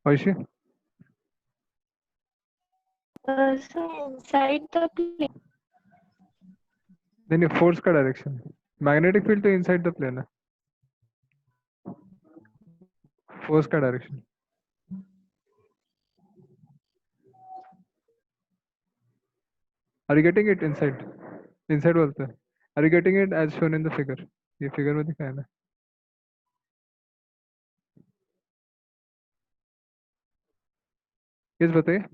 वैसे So inside the plane. नहीं नहीं, फोर्स का डायरेक्शन, मैग्नेटिक फील्ड तो इनसाइड द प्लेन है, फोर्स का direction. Are you getting it? Inside, inside बोलते हैं। Are you getting it as shown in the figure? ये फिगर में दिखाया ना। किस बताइए।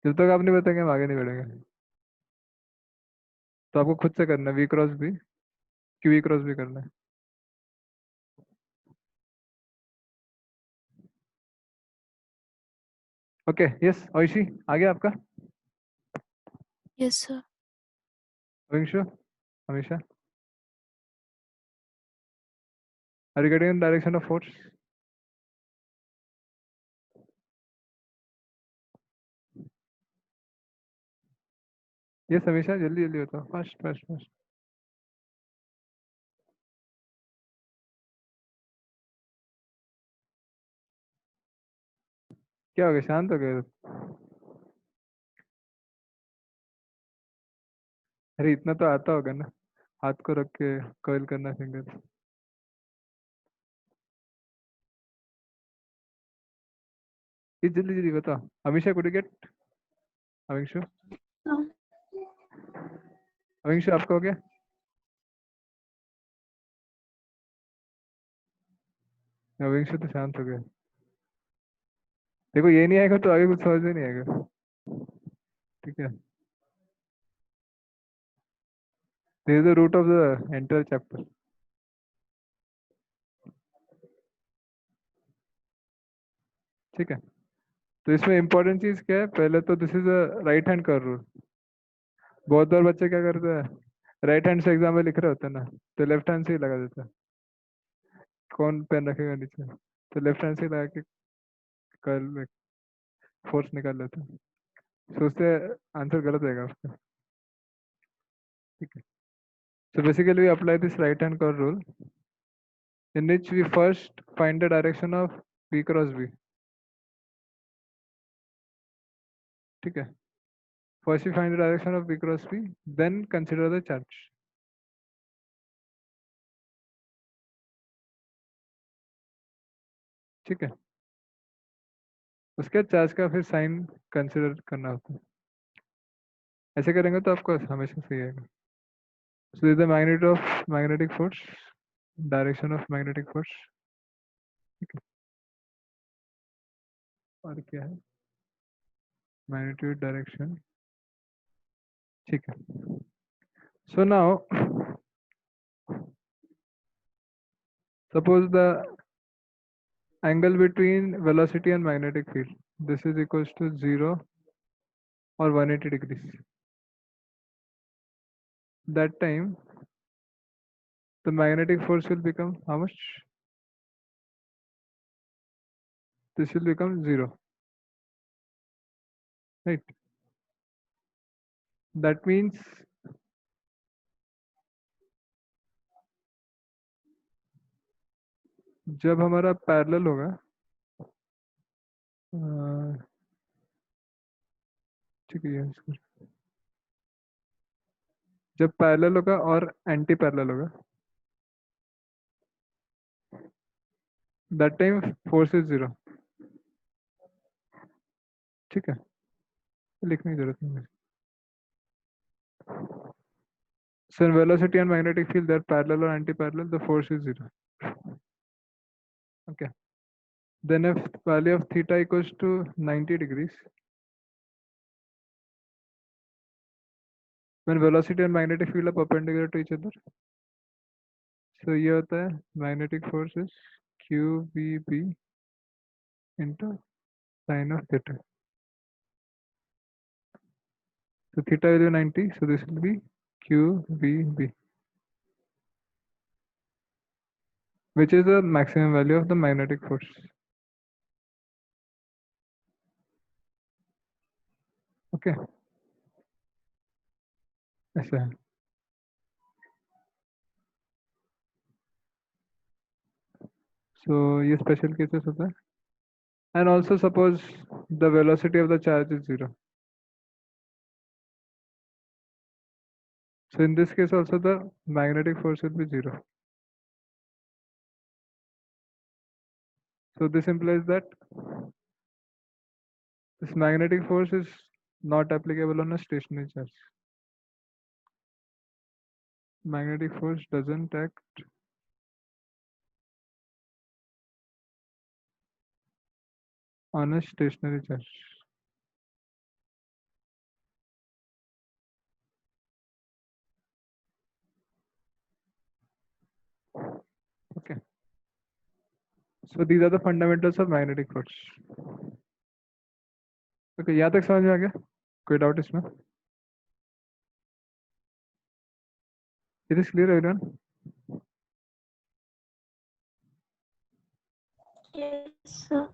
जब तक आप नहीं बताएंगे हम आगे नहीं बढ़ेंगे। तो आपको खुद से करना है, वी क्रॉस भी, क्यू वी क्रॉस भी करना है। ओके यस, ओइशी आ गया आपका? Yes, sir. विंशु, हमेशा, are you getting in direction of force? Yes हमेशा, जल्दी जल्दी बताओ, फास्ट फास्ट फास्ट। क्या हो गया, शांत हो गए? अरे इतना तो आता होगा ना, हाथ को रख के कर्ल करना फिंगर। ये जल्दी जल्दी बताओ। हमेशा कुड गेट? अविंशु, अविंशु आपका हो गया? अविंशु तो शांत हो गया। देखो ये नहीं आएगा तो आगे कुछ समझ में नहीं आएगा, ठीक है? This is the root of the entire chapter. ठीक है, तो इसमें इंपॉर्टेंट चीज क्या है? पहले तो this is a right hand curve rule. बहुत बार बच्चे क्या करते हैं, राइट हैंड से एग्जाम में लिख रहे होते हैं ना, तो लेफ्ट हैंड से ही लगा देते हैं। कौन पेन रखेगा नीचे? तो लेफ्ट हैंड से लगा के कर्ल फोर्स निकाल लेते हैं, तो उससे आंसर गलत आएगा आपका। ठीक है, so basically we apply this right hand curve rule in which we first find the direction of v cross v। ठीक है, first we find the direction of v cross v, then consider the charge। ठीक है, उसके charge का फिर sign consider करना होता है। ऐसे करेंगे तो आपको हमेशा सही आएगा। so this is the magnitude of magnetic force, direction of magnetic force। ठीक है, और क्या है? Magnitude, direction. ठीक है, so now suppose the angle between velocity and magnetic field, this is equals to 0 or 180 degrees। That time the magnetic force will become how much? This will become 0, right? That means जब हमारा parallel होगा, ठीक है, जब parallel होगा और anti parallel होगा, that time force is 0। ठीक है, लिखने की जरूरत नहीं है। So in velocity and magnetic field, they're parallel or anti-parallel, the force is 0। Okay. Then if value of theta equals to 90 degrees, when velocity and magnetic field are perpendicular to each other, so ये होता है magnetic force is QVB into sin of theta। So theta will be 90, so this will be QVB, which is the maximum value of the magnetic force। Okay, ऐसा है। So ये special cases होता है. And also suppose the velocity of the charge is 0. So in this case also the magnetic force will be 0. So this implies that this magnetic force is not applicable on a stationary charge. Magnetic force doesn't act on a stationary charge. Okay. So these are the fundamentals of magnetic force. Okay, यहाँ तक समझ में आ गया? कोई doubt इसमें? It is clear everyone? Yes, sir.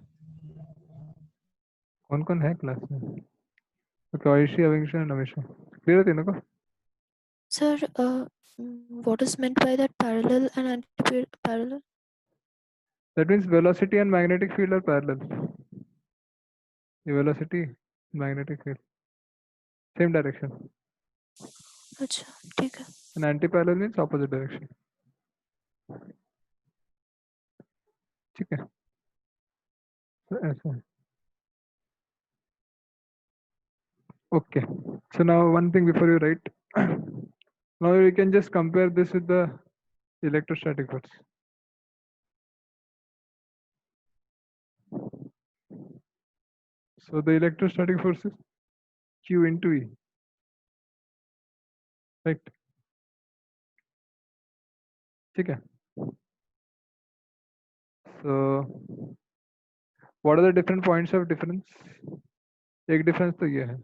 कौन-कौन है class में? Okay, Aishi, Avingsha and Amisha. Clear है तीनों को? Sir, what is meant by that parallel and anti-parallel? That means velocity and magnetic field are parallel. The velocity, magnetic field, same direction. अच्छा, ठीक है. And anti-parallel means opposite direction. ठीक है? So ऐसा है. Okay. So now one thing before you write. Now you can just compare this with the electrostatic force. So the electrostatic force is Q into E. Right? ठीक है? So what are the different points of difference? एक difference तो ये है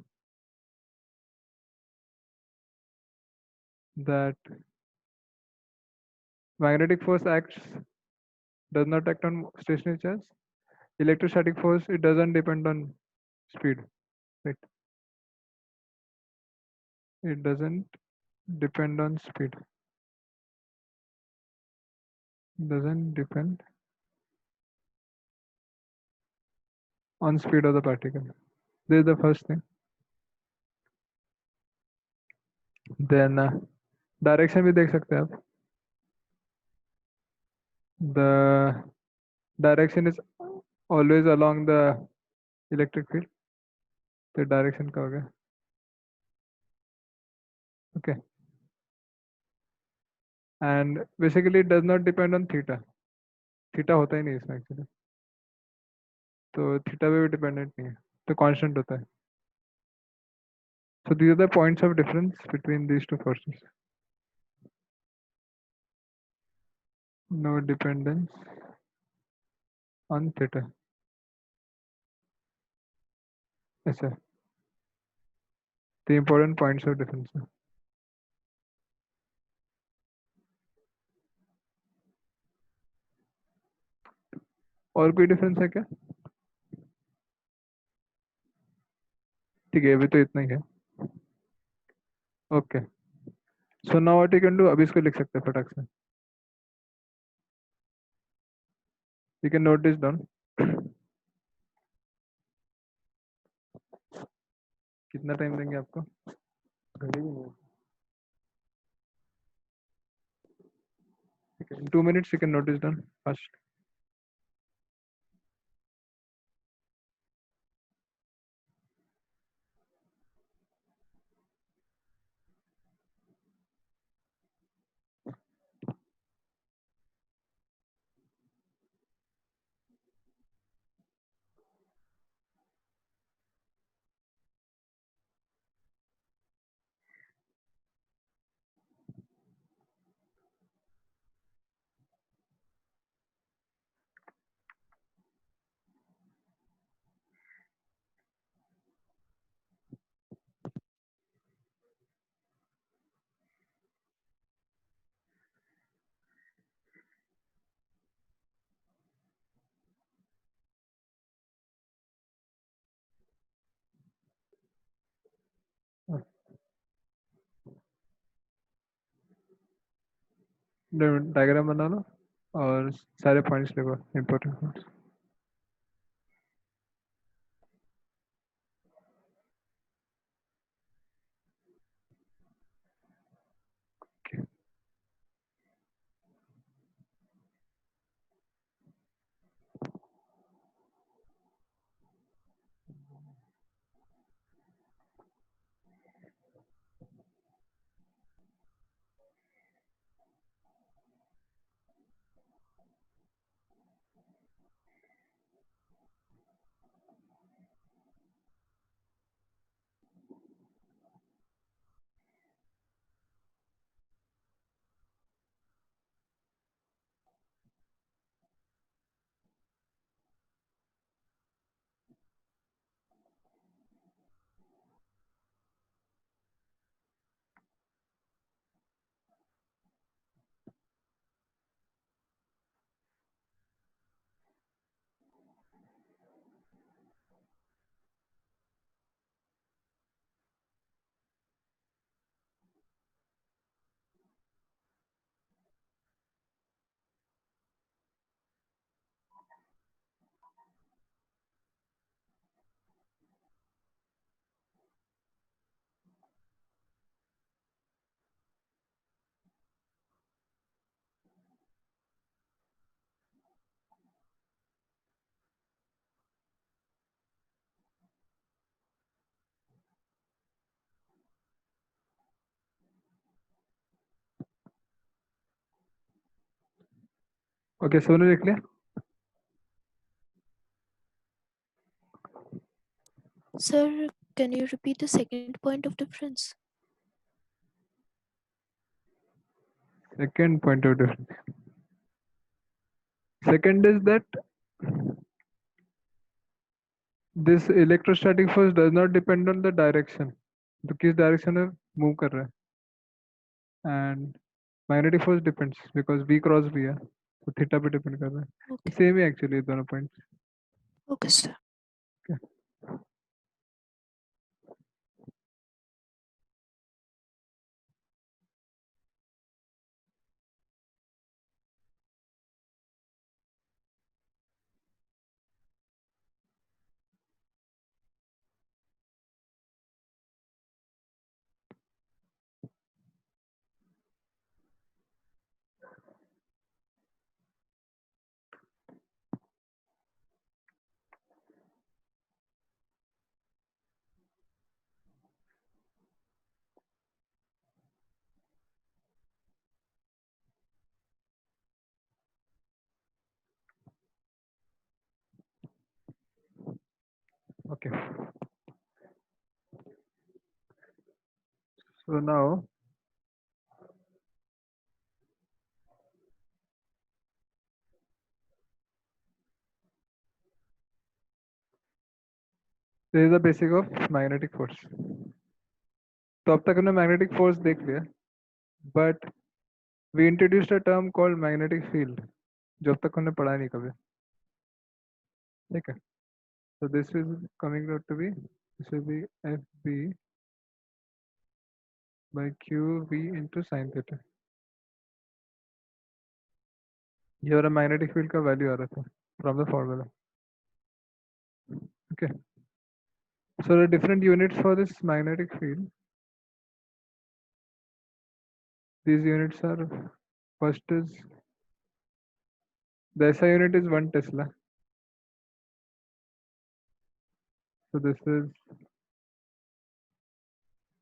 that magnetic force does not act on stationary charge. Electrostatic force, it doesn't depend on speed, right? It doesn't depend on speed. Doesn't depend on speed of the particle. This is the first thing. Then direction भी देख सकते हैं आप. The direction is always along the electric field. तो direction का हो गया. Okay. And basically it does not depend on theta. Theta होता ही नहीं इसमें actually. तो theta पे भी dependent नहीं है. तो constant होता है. So these are the points of difference between these two forces. No dependence on theta. ऐसा है. The important points of difference. और कोई डिफरेंस है क्या? ठीक है, अभी तो इतना ही है. Okay. So now what you can do, अभी इसको लिख सकते हैं फटाक से. You can note this down. कितना टाइम देंगे आपको? घड़ी भी नहीं. ठीक है, इन 2 minutes you can note this down first. Diagram बना लो. और सारे पॉइंट्स लिखो, इंपॉर्टेंट पॉइंट्स। ओके, सोनू लिख लिया? Sir, can you repeat the second point of difference? Second point of difference. Second is that this electrostatic force does not depend on the direction, तो किस direction में move कर रहा है, and magnetic force depends because v cross भी है, तो theta पे डिपेंड कर रहा है। Okay. सेम ही एक्चुअली दोनों points. Okay, sir. Okay. So now this is the basic of magnetic force. तो अब तक हमने मैग्नेटिक फोर्स देख लिया, but we introduced a term called magnetic field, जो अब तक हमने पढ़ा नहीं कभी। ठीक है, so this is coming out to be, this will be FB by QV into sin theta। ये हमारा मैग्नेटिक फील्ड का वैल्यू आ रहा था from the formula. Okay, so the different units for this magnetic field, these units are, first is the SI unit is 1 Tesla, so this is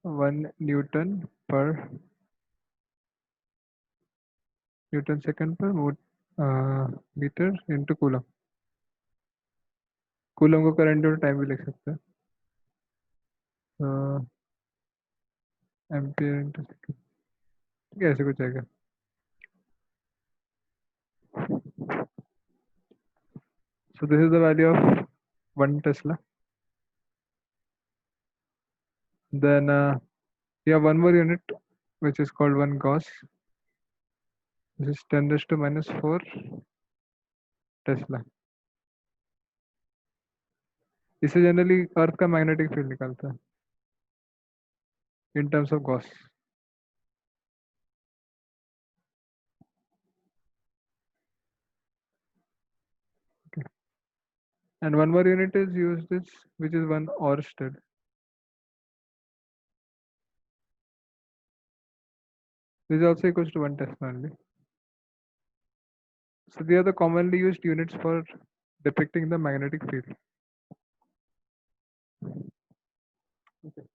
1 Newton per Newton second per meter into coulomb. Coulomb को current और time भी लिख सकते हैं, ampere into second. ठीक है, ऐसे कुछ आएगा। So this is the value of 1 Tesla. Then we have one more unit which is called 1 Gauss. This is 10 raised to minus 4 Tesla. इसे जनरली अर्थ का मैग्नेटिक फील्ड निकालता है in terms of Gauss. and one more unit is used is which is 1 Oersted. This is also equals to 1 Tesla only. So they are the commonly used units for depicting the magnetic field. Okay.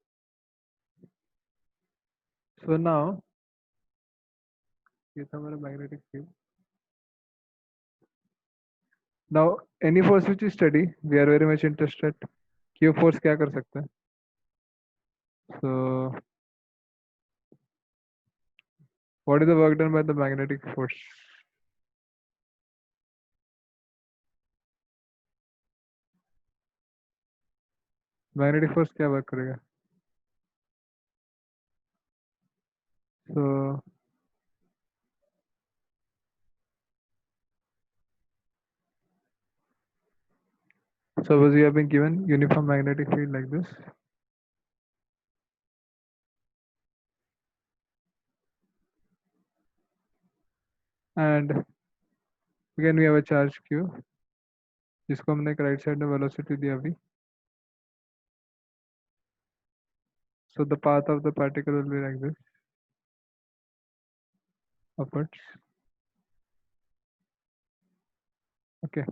So now, ये था हमारा magnetic field. Now, any force which you study, we are very much interested. कि वो force क्या कर सकता है? So, what is the work done by the magnetic force? Magnetic force क्या work करेगा? So, suppose you have been given uniform magnetic field like this. And again we have a charge q जिसको हमने एक right side में velocity दिया अभी. So the path of the particle will be like this, upwards. Okay.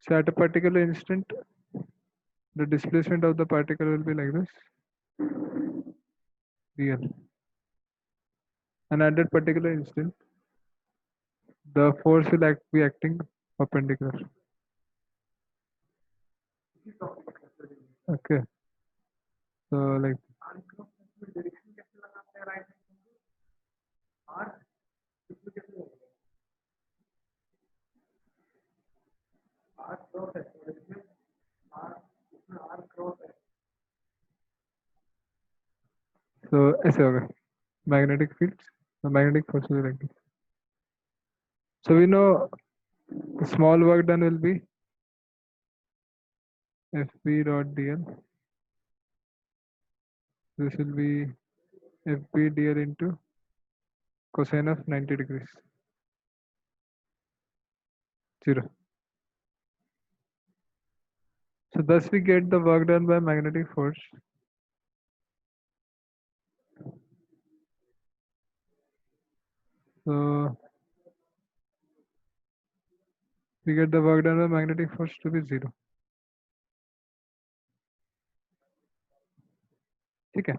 So at a particular instant, the displacement of the particle will be like this, dl. And at that particular instant, the force will be acting perpendicular. Okay. So like so ऐसे होगा magnetic fields, the magnetic force will be like this. So we know the small work done will be Fb dot dl. This will be Fb dl into cosine of 90 degrees. 0. So thus we get the work done by magnetic force. So we get the work done by magnetic force to be 0. ठीक है.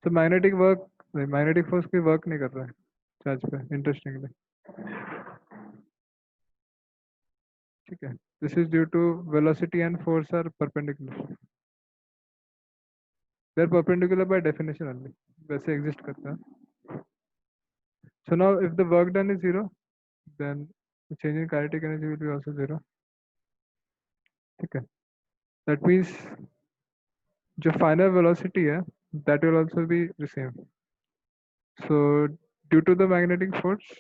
So magnetic force कोई work नहीं कर रहा है charge पे, interestingly. ठीक है. This is due to velocity and force are perpendicular. They are perpendicular by definition only. वैसे exist करता है. So now if the work done is 0, then the change in kinetic energy will be also 0. ठीक है. That means जो final velocity है, that will also be the same. So due to the magnetic force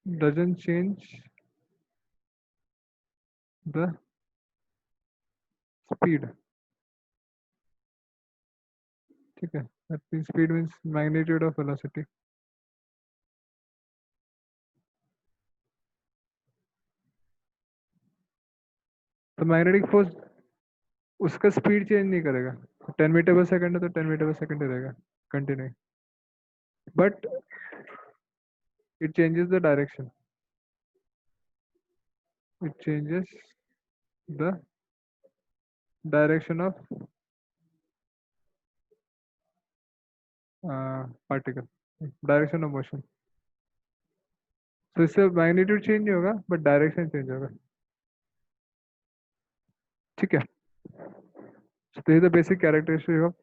doesn't change the speed. ठीक है. That means speed means magnitude of velocity. तो magnetic force उसका speed change नहीं करेगा. 10 metre पर second है तो 10 मीटर पर सेकंड रहेगा continue. But it changes the direction. It changes the direction of particle, direction of motion. So इससे magnitude change नहीं होगा but direction change होगा. ठीक है. So this is the basic characteristic of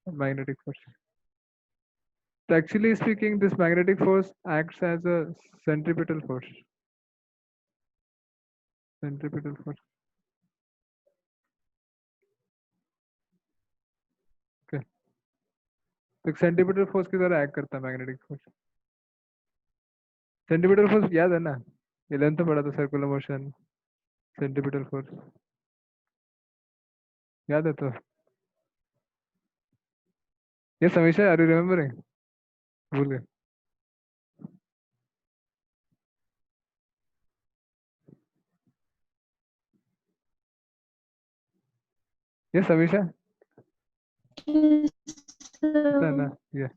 magnetic force. So actually speaking, this magnetic force acts as a centripetal force. Centripetal force. Okay. तो centripetal force की तरह act करता है magnetic force. Centripetal force याद है ना? 11th में पढ़ा था circular motion, centripetal force. याद है तो? Yes, Amisha, are you remembering? भूल गए. Yes, Amisha. Yes, No, sir. no. Yeah.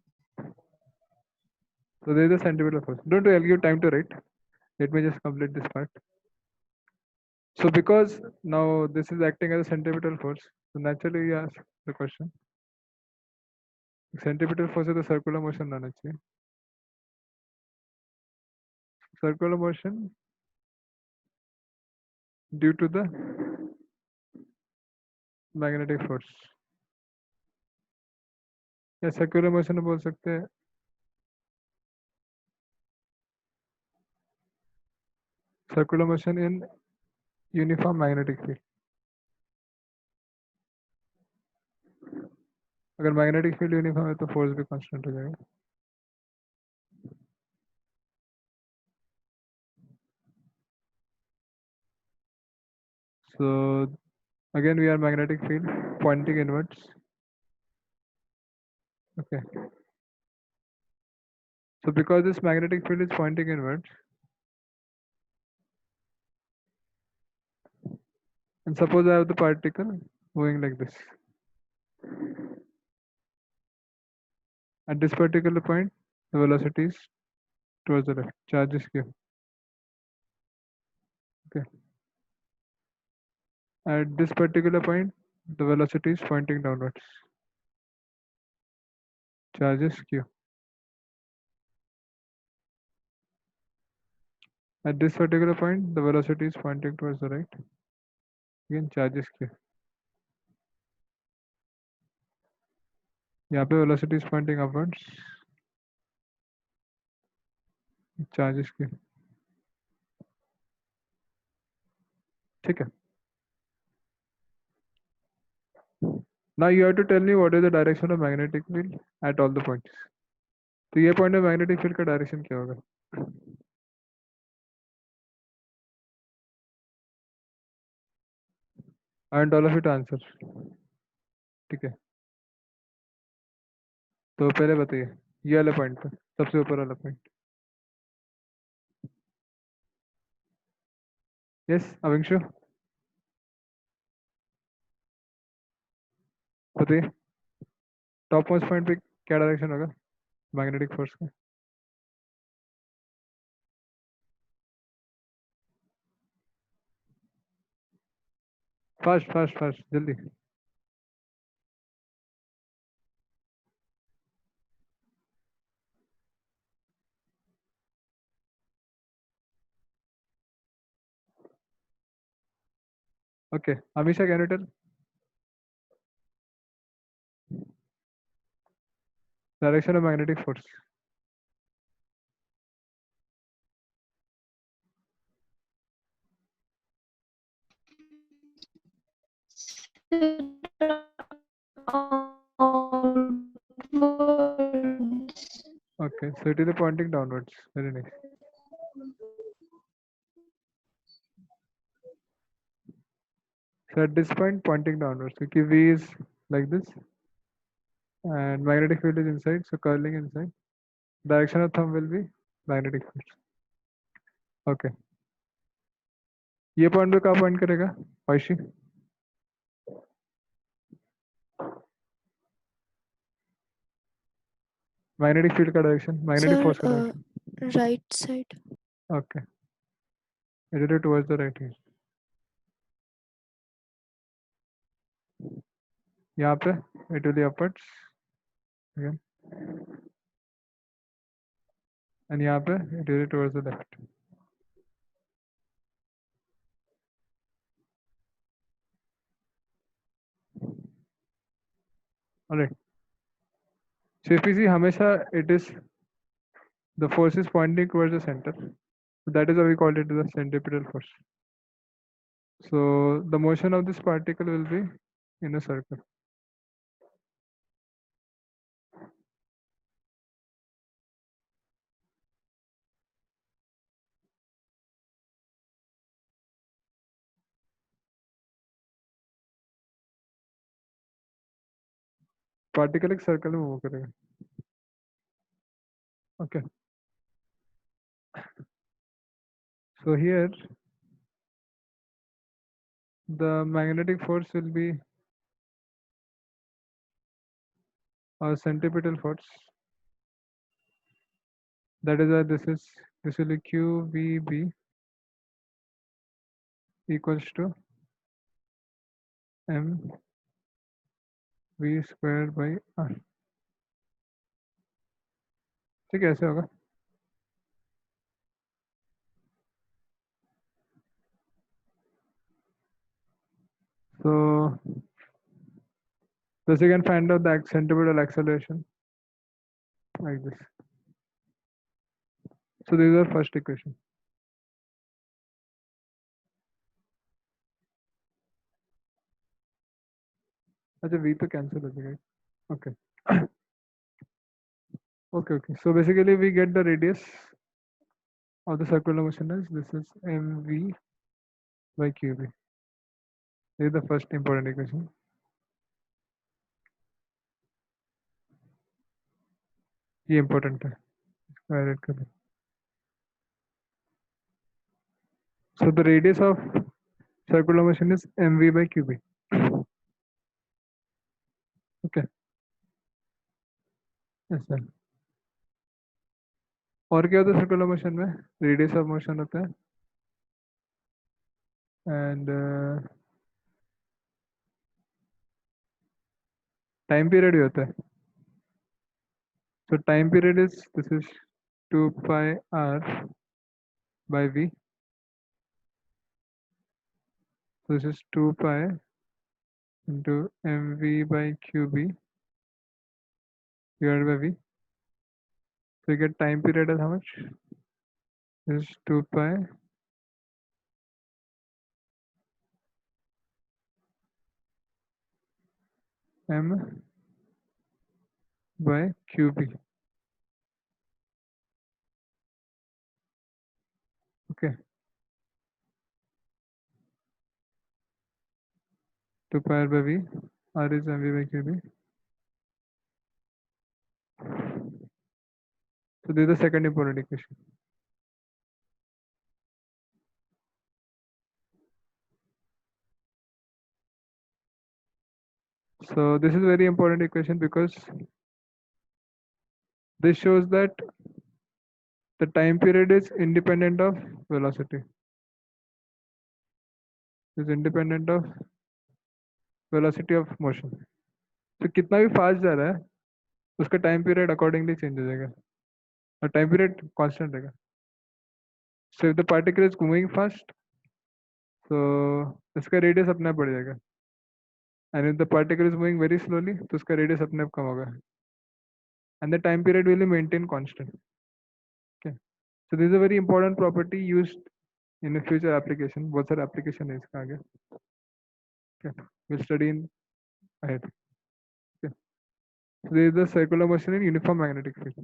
So there is a centripetal force. Don't worry, I'll give you time to write. Let me just complete this part. So because now this is acting as a centripetal force, so naturally you ask the question. Centripetal force is the circular motion रहना चाहिए. Circular motion due to the magnetic force. या circular motion बोल सकते हैं. Circular motion in uniform magnetic field. अगर magnetic field uniform है तो force भी constant हो जाएगा. So again we are magnetic field pointing inwards. Okay. So because this magnetic field is pointing inwards, and suppose I have the particle moving like this. At this particular point, the velocity is towards the left. Charge is here. Okay. At this particular point, the velocity is pointing downwards. Charge is Q. At this particular point, the velocity is pointing towards the right. Again, charge is Q. यहाँ पे velocity is pointing upwards. Charge is Q. ठीक है. Now you have to tell me what is the direction of magnetic field at all the points. तो ये point में magnetic field का direction क्या होगा? I want all of you to answer. ठीक है. तो पहले बताइए ये वाले पॉइंट पे सबसे ऊपर वाला पॉइंट. यस अविंशु बताइए टॉप मोस्ट पॉइंट पे क्या डायरेक्शन होगा मैग्नेटिक फोर्स का. फास्ट फास्ट फास्ट जल्दी. Okay Amisha can you tell direction of magnetic force. Okay so it is pointing downwards. Very nice. So at this point pointing downwards क्योंकि V is like this and magnetic field is inside so curling inside. Direction of thumb will be magnetic field. Okay. ये point पे कहाँ point करेगा आयशी. Magnetic field का direction magnetic force का direction. right side. Okay it is towards the right. यहाँ पे it will be upwards again and यहाँ पे it will be towards the left. Alright. So if you see हमेशा it is the force is pointing towards the center. So that is why we call it the centripetal force. So the motion of this particle will be in a circle. Particle एक circle में move करेगा. Okay. So here the magnetic force will be a centripetal force. That is why this will be QVB equals to mv square by r. ठीक है, ऐसे होगा. So thus you can find out the centripetal acceleration like this. So this is our first equation. अच्छा v तो cancel हो जाएगा. Okay. Okay. So basically we get the radius of the circular motion as this is mv by qb. This is the first important equation. ये important है. इसको add कर दें. So the radius of circular motion is mv by qb. Okay. Yes, sir. और क्या होता है circular motion में? रेडियस ऑफ मोशन होता है एंड टाइम पीरियड भी होता है. So time period is this is 2 pi r by v. So this is 2 pi into mv by qb divided by v. So you get time period as how much? This is 2 pi m by qb. Okay. 2 pi r by v. R is mv by qb. So this is the second important equation. So this is very important equation because this shows that the time period is independent of velocity. Is independent of velocity of motion. तो कितना भी fast जा रहा है उसका time period accordingly change हो जाएगा और टाइम पीरियड कांस्टेंट रहेगा. So if the particle is moving fast तो इसका रेडियस अपने आप बढ़ जाएगा and if the particle is moving very slowly तो उसका रेडियस अपने आप कम होगा and the time period will maintain constant. Okay. So this is a very important property used in future application. बहुत सारे एप्लीकेशन है इसका आगे. Okay. Will study in ahead. There is the circular motion in uniform magnetic field.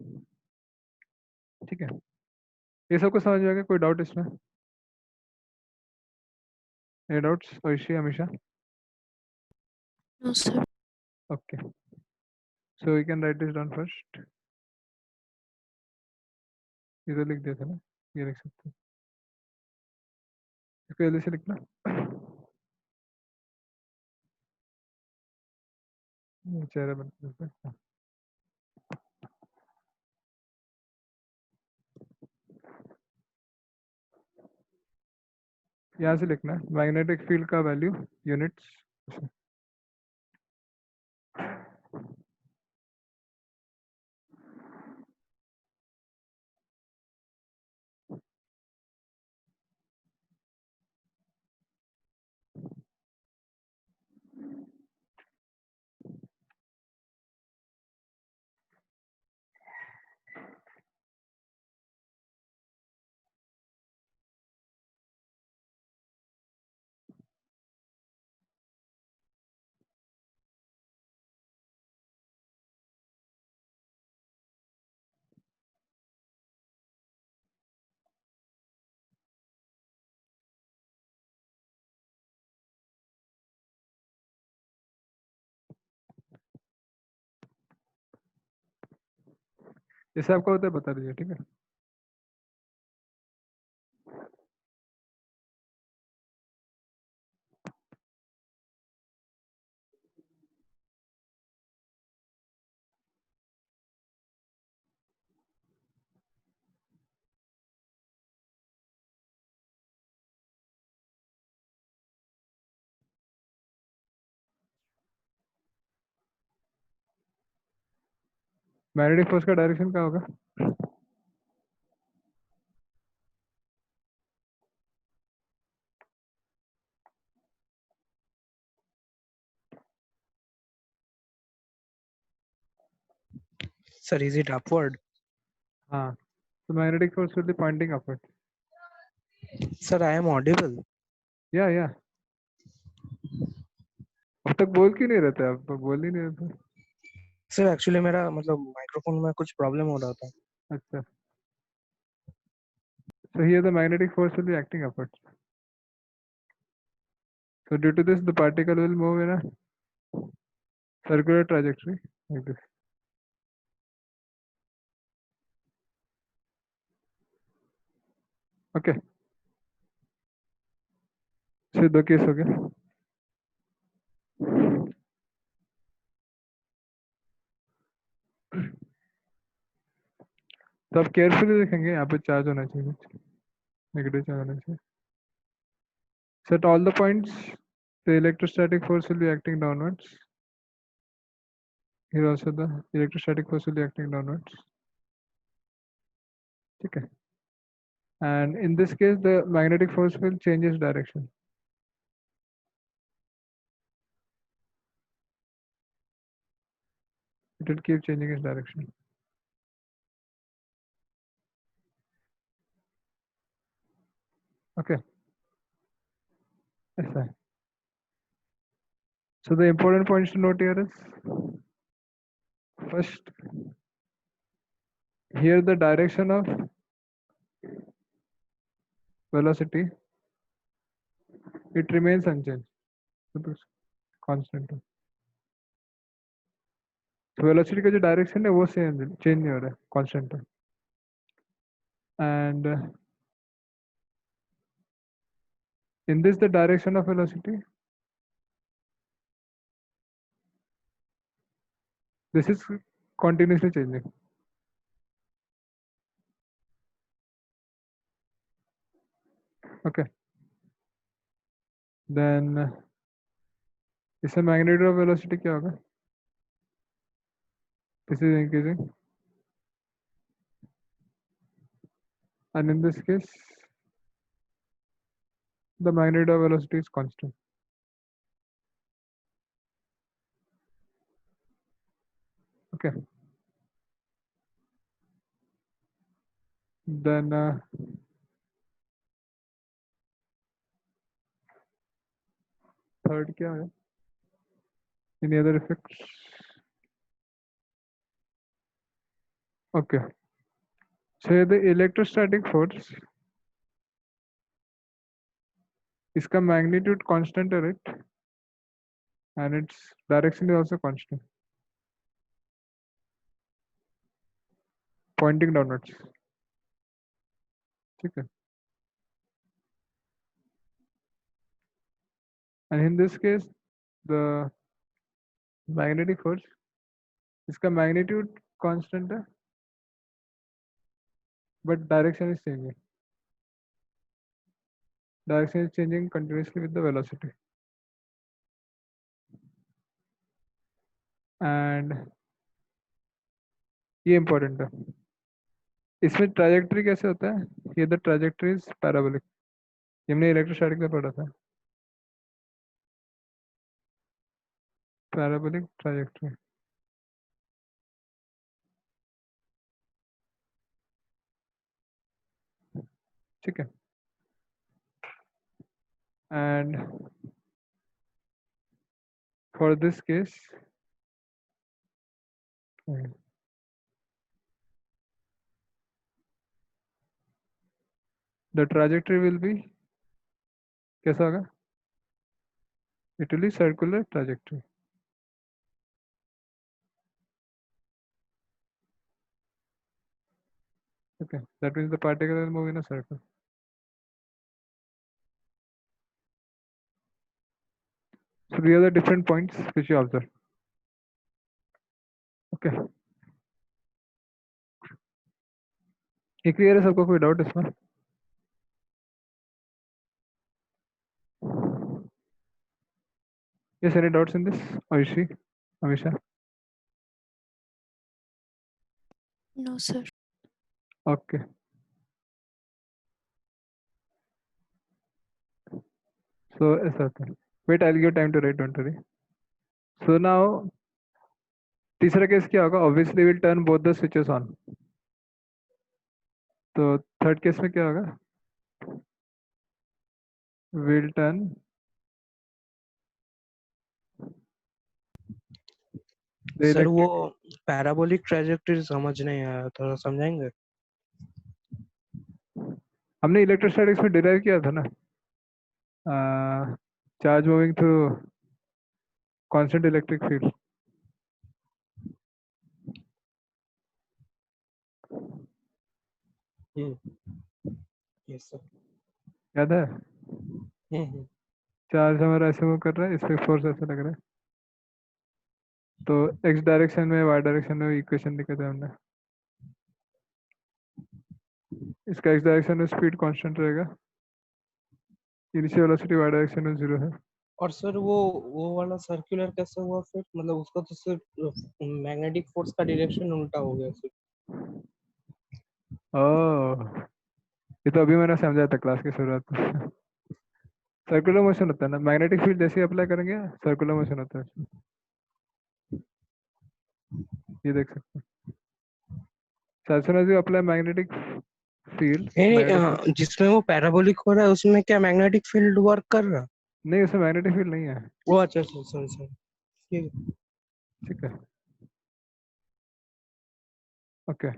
ठीक है. ये सबको समझ में आ गया? कोई डाउट इसमें? Any doubts? Oishi, Amisha? No, sir. Okay. So we can write this down first. इधर लिख दिया था ना? ये लिख सकते हैं. इसको जल्दी से लिखना. ये चेहरा बन सकता है. यहाँ से लिखना है मैग्नेटिक फील्ड का वैल्यू यूनिट्स. जैसे आपका होता है बता दीजिए, ठीक है। मैग्नेटिक फोर्स का डायरेक्शन क्या होगा? Sir, is it upward? हाँ, तो magnetic force will be pointing upward. Sir, I am audible. या अब तक बोल क्यों नहीं रहते आप? तो बोल ही नहीं रहते। Sir, actually मेरा मतलब माइक्रोफोन में कुछ प्रॉब्लम हो रहा था। अच्छा, so here the magnetic force will be acting upwards. So due to this, the particle will move in a circular trajectory like this. Okay. So दो केस हो गए। तो आप केयरफुली देखेंगे, यहाँ पे चार्ज होना चाहिए, नेगेटिव चार्ज होना चाहिए। So at all the points, the electrostatic force will be acting downwards. Here also the electrostatic force will be acting downwards. Okay. And in this case, the magnetic force will change its direction. It will keep changing its direction. Okay. ऐसा है। So the important points to note here is, first, here the direction of velocity, it remains unchanged, it is constant. So velocity का जो direction है वो same, change नहीं हो रहा है, constant है। And in this the direction of velocity, this is continuously changing. Okay. Then इससे magnitude of velocity क्या होगा? This is increasing. And in this case, the magnitude of velocity is constant. Okay. Then third क्या है? Any other effects? Okay. So the electrostatic force, इसका magnitude constant है, right? And its direction is also constant, pointing downwards. ठीक है? And in this case, the magnetic force, इसका magnitude constant है, but direction is changing. Direction is changing continuously with the velocity. And ये important है। इसमें trajectory कैसे होता है? Here the trajectory is parabolic. ये हमने electrostatic में पढ़ा था। Parabolic trajectory. ठीक है? And for this case, the trajectory will be कैसा होगा? It will be circular trajectory. Okay, that means the particle will move in a circle. So these are the different points which you observe. Okay, ये clear है सबको? कोई doubt इसमें? Yes, any doubts in this? Ayushi, Amisha? No, sir. Okay. So ऐसा होता है. Wait, I'll give time to write. Don't worry. So now तीसरा case क्या होगा? Obviously we'll turn both the switches on. तो थर्ड केस में क्या होगा? We'll turn the सर वो electric. पैराबोलिक ट्रैजेक्टरी समझ नहीं आया, थोड़ा समझाएंगे? हमने इलेक्ट्रोस्टैटिक्स में डिराइव किया था ना, charge moving through constant electric field. Yes sir. याद है? हम्म. चार्ज हमारा ऐसे मूव कर रहा है, इस पे फोर्स ऐसे लग रहा है, तो एक्स डायरेक्शन में वाई डायरेक्शन में इक्वेशन लिखा था हमने. इसका एक्स डायरेक्शन में स्पीड कांस्टेंट रहेगा, इनिशियल वेलोसिटी वाई डायरेक्शन में 0 है. और सर वो वाला सर्कुलर कैसे हुआ फिर? मतलब उसका तो सिर्फ मैग्नेटिक फोर्स का डायरेक्शन उल्टा हो गया फिर. ओह, ये तो अभी मैंने समझा था क्लास की शुरुआत में. सर्कुलर मोशन होता है ना, मैग्नेटिक फील्ड जैसे अप्लाई करेंगे सर्कुलर मोशन होता है. ये देख सकते हैं. So as soon as you apply magnetic field, नहीं, जिसमें वो पैराबोलिक हो रहा है उसमें क्या मैग्नेटिक फील्ड वर्क कर रहा? नहीं, उसमें मैग्नेटिक फील्ड नहीं है. वो अच्छा सर सर. ठीक. ठीक है. ओके,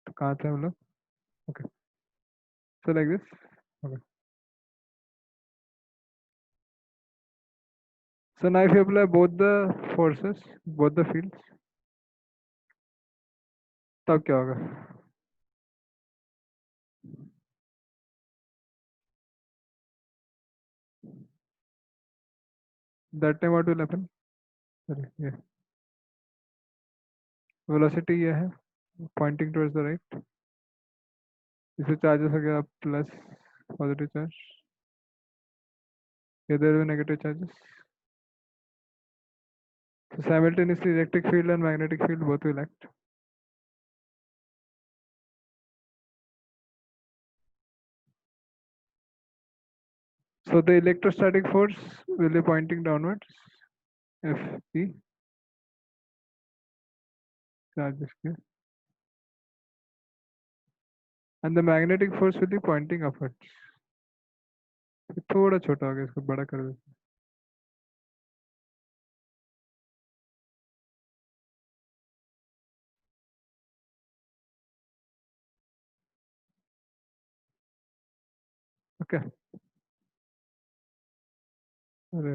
तो कहाँ थे हम लोग? Okay, so like this. Okay, so now if you apply both the forces, both the fields, तब क्या होगा? That time what will happen? Sorry, ये velocity ये है pointing towards the right. इससे चार्जेस हो गया प्लस पॉजिटिव चार्ज, इधर भी negative charges. So simultaneously electric field and magnetic field both will act. So the electrostatic force will be pointing downwards, Fp charges here, and the magnetic force will be pointing upwards. थोड़ा छोटा हो गया, इसको बड़ा कर देते हैं. Okay, अरे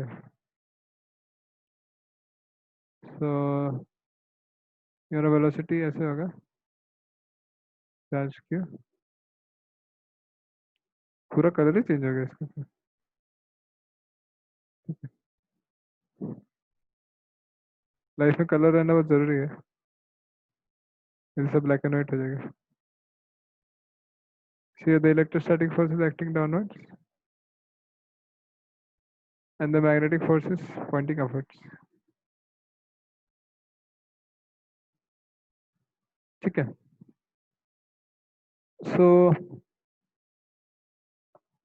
सो योर वेलोसिटी ऐसे होगा, चार्ज किया, पूरा कलर ही चेंज हो गया इसका. लाइफ में कलर रहना बहुत जरूरी है, इधर से ब्लैक एंड व्हाइट हो जाएगा. See, the electrostatic force is acting downwards and the magnetic force is pointing upwards. ठीक है. So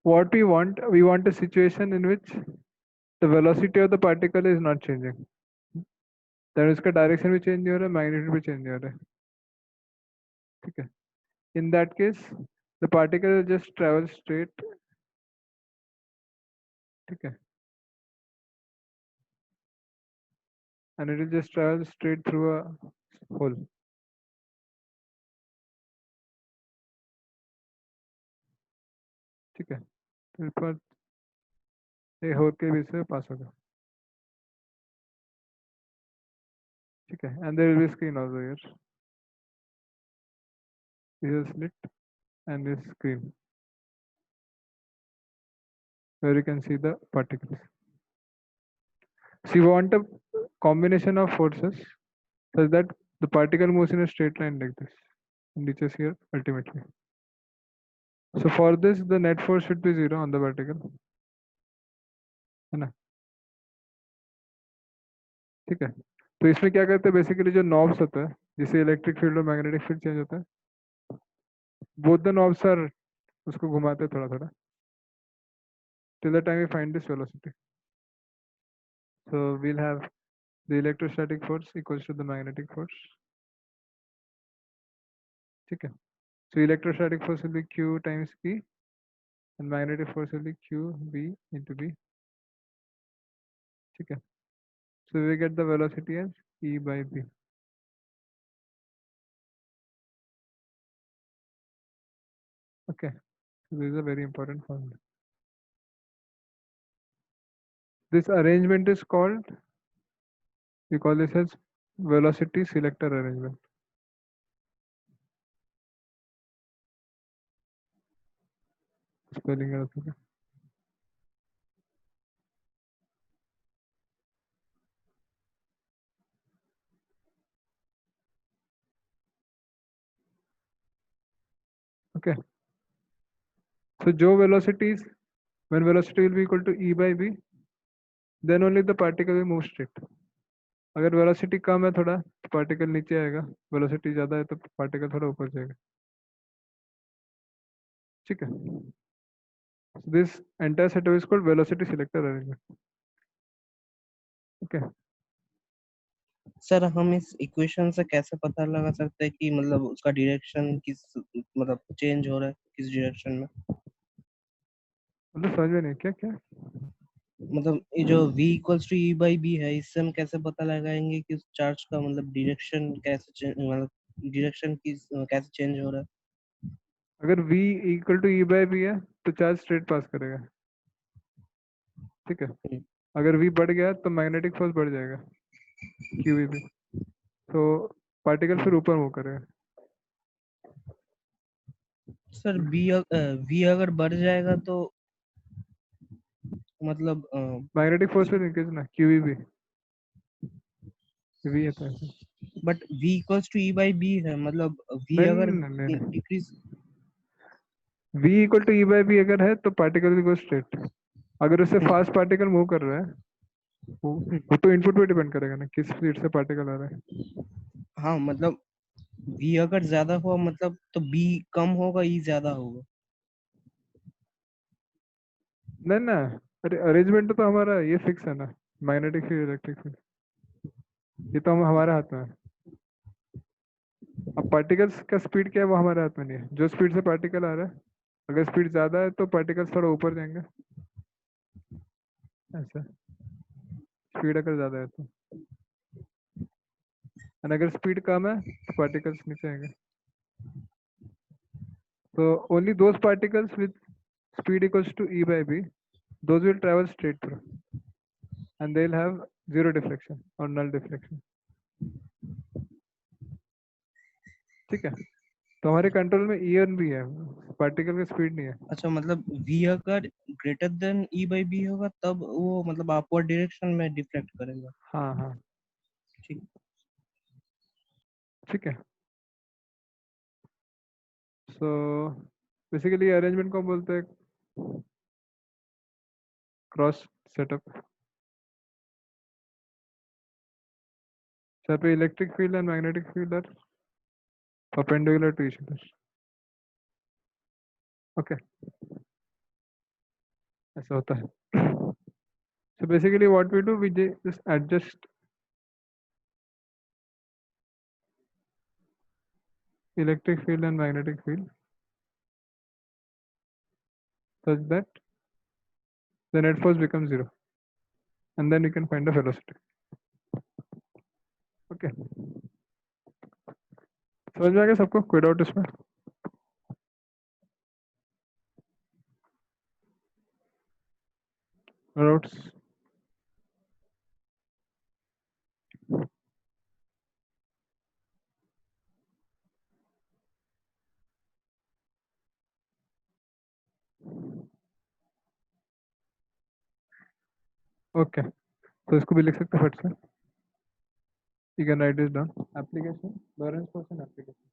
what we want a situation in which the velocity of the particle is not changing. Then उसका direction भी change नहीं हो रहा है, magnitude भी change नहीं हो रहा है. ठीक है. In that case, the particle will just travel straight. ठीक है. And it will just travel straight through a hole. ठीक है. तो इस पर ये hole के बीच से पास होगा. ठीक है. And there will be screen also here. is a slit and this screen where you can see the particles. So you want a combination of forces such that the particle moves in a straight line like this and reaches here ultimately. So for this the net force should be 0 on the particle, है ना? ठीक है, तो इसमें क्या करते हैं basically जो नॉब्स होता है जिससे इलेक्ट्रिक फील्ड और मैग्नेटिक फील्ड चेंज होता है, बोथ द नॉब्स आर, उसको घुमाते हैं थोड़ा थोड़ा till the time we find this velocity. So we'll have the electrostatic force equals to the magnetic force. ठीक है, so electrostatic force will be Q times E and magnetic force will be Q V into B. ठीक है, so we get the velocity as E by B. Okay, so this is a very important formula. This arrangement is called, we call this as velocity selector arrangement. Spelling error. Okay. Okay. So जो velocities, when velocity will be equal to E by B, then only the particle will move straight. अगर velocity कम है थोड़ा तो particle नीचे आएगा, velocity ज्यादा है तो पार्टिकल थोड़ा ऊपर जाएगा. ठीक है, this entire setup is called velocity selector arrangement. Okay, sir हम इस इक्वेशन से कैसे पता लगा सकते हैं कि मतलब उसका डायरेक्शन किस मतलब चेंज हो रहा है किस डायरेक्शन में? मतलब समझ में नहीं क्या क्या. मतलब ये जो v equals to e by B है, इससे हम कैसे पता लगाएंगे कि उस चार्ज का मतलब डायरेक्शन कैसे मतलब डायरेक्शन किस कैसे चेंज हो रहा है? अगर v equal to E by B है तो चार्ज स्ट्रेट पास करेगा. ठीक है, अगर v बढ़ गया तो मैग्नेटिक फोर्स बढ़ जाएगा क्यू वी भी, तो पार्टिकल फिर ऊपर मूव करेगा. सर v अगर बढ़ जाएगा तो मतलब मैग्नेटिक फोर्स विल इंक्रीज ना, क्यू वी भी v है तो ऐसे. But v equals to e by B है, मतलब v नहीं अगर नहीं नहीं नहीं, decrease v equal to E by B अगर है तो पार्टिकल विल गो स्ट्रेट. अगर उससे फास्ट पार्टिकल मूव कर रहा है वो तो इनपुट पे डिपेंड करेगा ना किस स्पीड से पार्टिकल आ रहा है. हाँ मतलब v अगर ज्यादा हुआ मतलब तो b कम होगा e ज्यादा होगा. नहीं ना, अरे अरेंजमेंट तो हमारा ये फिक्स है ना, मैग्नेटिक फील्ड इलेक्ट्रिक फील्ड ये तो हम हमारे हाथ में है. अब पार्टिकल्स का स्पीड क्या है वो हमारे हाथ में नहीं है. जो स्पीड से पार्टिकल आ रहा है, अगर स्पीड ज्यादा है तो पार्टिकल्स थोड़ा ऊपर जाएंगे ऐसा, स्पीड अगर ज्यादा है तो, और अगर स्पीड कम है तो पार्टिकल्स नीचे आएंगे. तो only those particles with speed equals to e by b, those will travel straight through and they'll have zero deflection or null deflection. ठीक है, तो हमारे कंट्रोल में ई और बी है, पार्टिकल की स्पीड नहीं है. अच्छा मतलब v अगर greater than e by B होगा तब वो मतलब अपवर्ड डायरेक्शन में डिफ्लेक्ट करेगा. हाँ हाँ ठीक. ठीक है. सो बेसिकली अरेंजमेंट को बोलते हैं क्रॉस सेटअप. जहाँ पे electric field and magnetic field are perpendicular to each other. Okay, ऐसा होता है. So basically what we do, we just adjust electric field and magnetic field such that the net force becomes zero and then you can find the velocity. Okay, समझ में आ गया सबको? कोई doubt इसमें? Doubts? Okay, तो इसको भी लिख सकते हैं फट से। You can write this down. Application, Lorentz function application.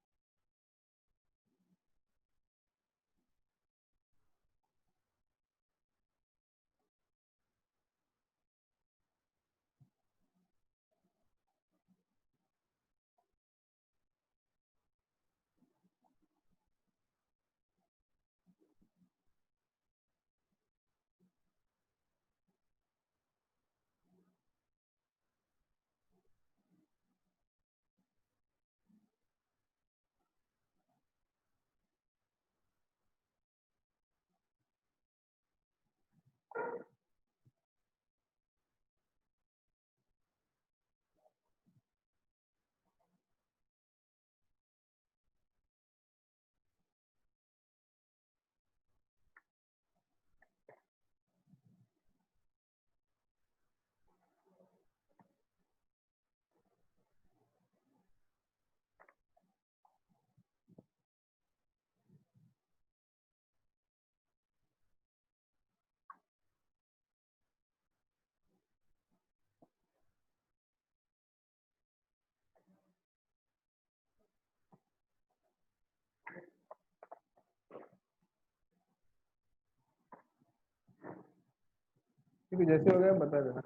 ठीक है, जैसे हो गया बता देना।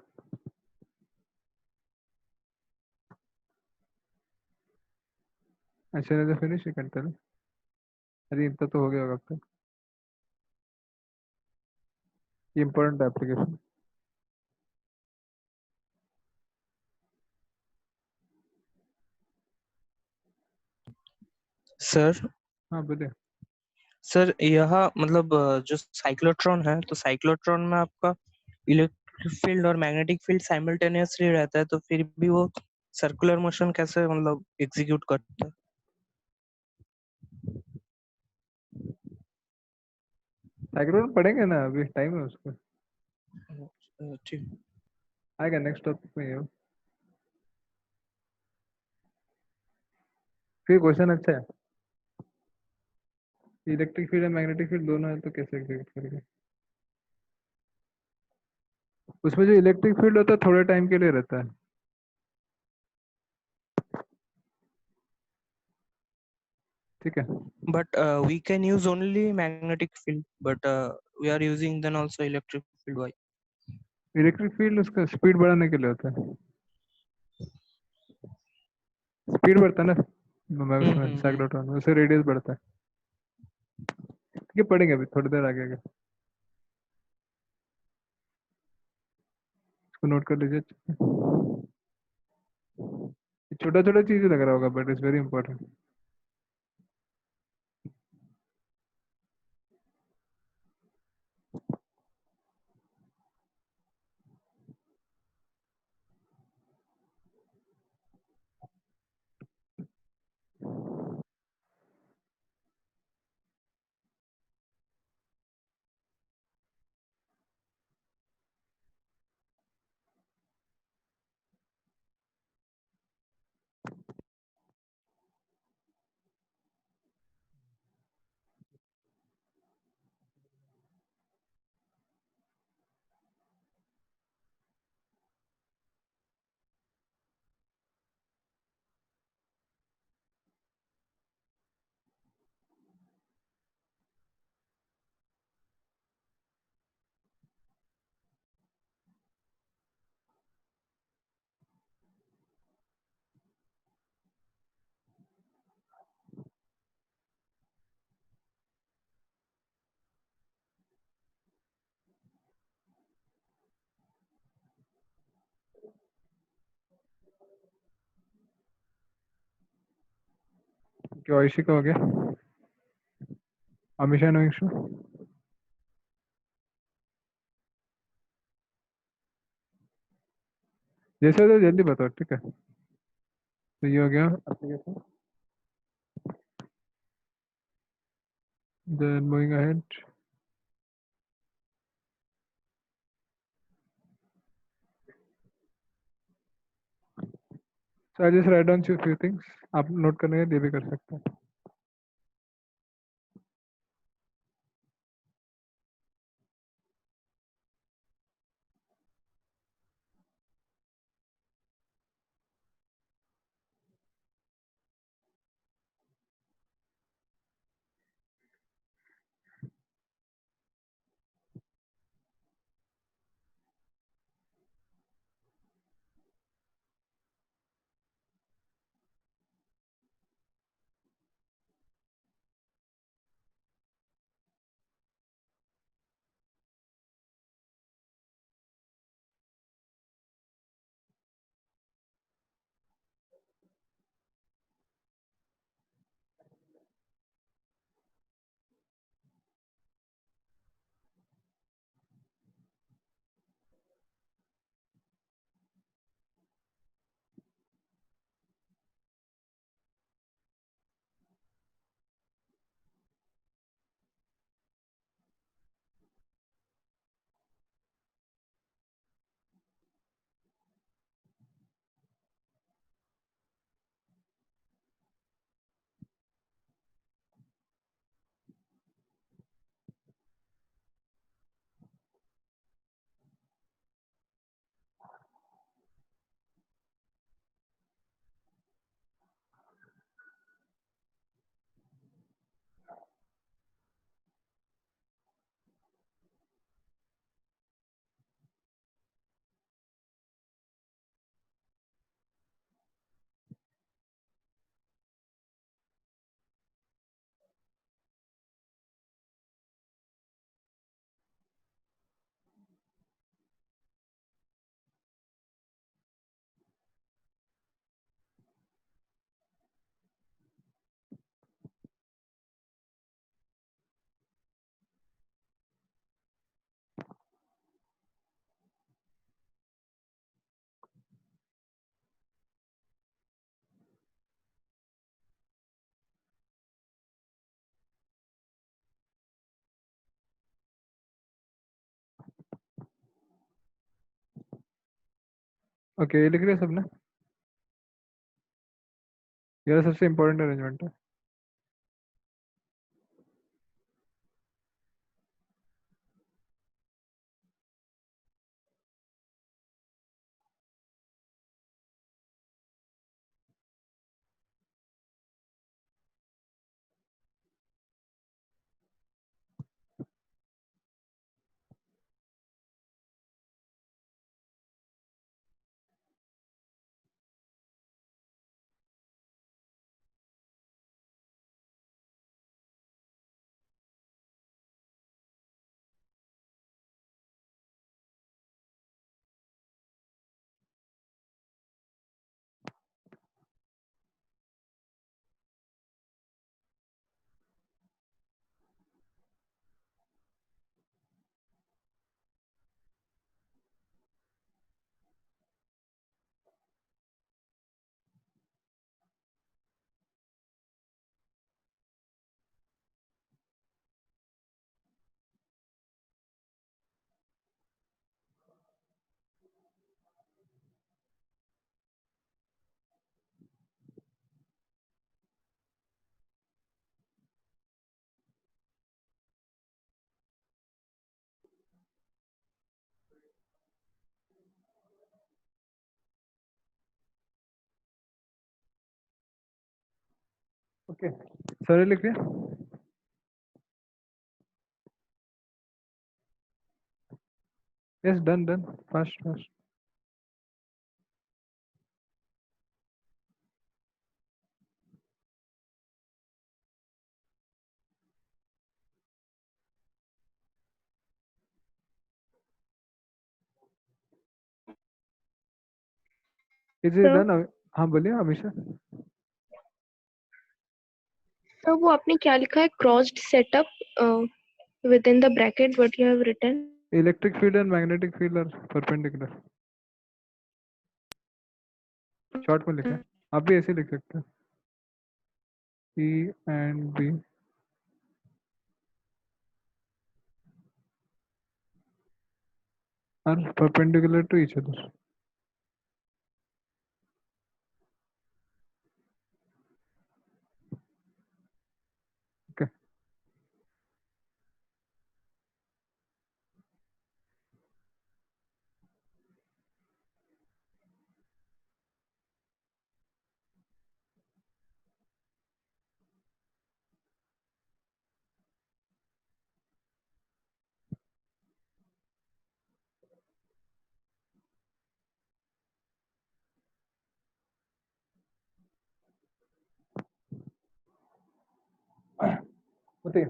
अच्छा नहीं तो फिनिश ही करते हैं। अरे इतना तो हो गया होगा अब तक। ये इम्पोर्टेंट एप्लीकेशन। सर हाँ बोलिए। सर यह मतलब जो साइक्लोट्रॉन है, तो साइक्लोट्रॉन में आपका इलेक्ट्रिक फील्ड और मैग्नेटिक फील्ड साइमल्टेनियसली रहता है, तो फिर भी वो सर्कुलर मोशन कैसे मतलब एग्जीक्यूट करता है? साइक्लोन पढ़ेंगे ना, अभी टाइम है उसका। ठीक। आएगा नेक्स्ट टॉपिक में ये। फिर क्वेश्चन अच्छा है। इलेक्ट्रिक फील्ड और मैग्नेटिक फील्ड दोनों है तो कैसे एग्जीक्यूट करेंगे। उसमें जो इलेक्ट्रिक फील्ड होता है थोड़े टाइम के लिए रहता है। ठीक है। But we can use only magnetic field, but we are using then also electric field. Why? Electric field उसका स्पीड बढ़ाने के लिए होता है। स्पीड बढ़ता है ना उसमें हम्म। साइक्लोट्रॉन में, उससे रेडियस बढ़ता है। ठीक है, पढ़ेंगे अभी थोड़ी देर आगे आगे। इसको नोट कर लीजिए। छोटा छोटा चीज लग रहा होगा बट इट्स वेरी इंपॉर्टेंट। क्या ऐशी का हो गया। हमेशा नो इशू। जैसे हो जल्दी बताओ, ठीक है। तो ये हो गया application. Then moving ahead. So I just write down few things, आप नोट करने के लिए भी कर सकते हैं। ओके, ये लिख लिया सबने? ये सबसे इम्पोर्टेंट अरेंजमेंट है। ओके, सारे लिख लिया? Yes, done done, fast fast. Is it sir done? हाँ बोलिए अमीशा। सर वो आपने क्या लिखा है, crossed setup with in the bracket what you have written? Electric field and magnetic field are perpendicular. Short में लिखा है, आप भी ऐसे लिख सकते हैं। E and B are perpendicular to each other. Okay. बताइए।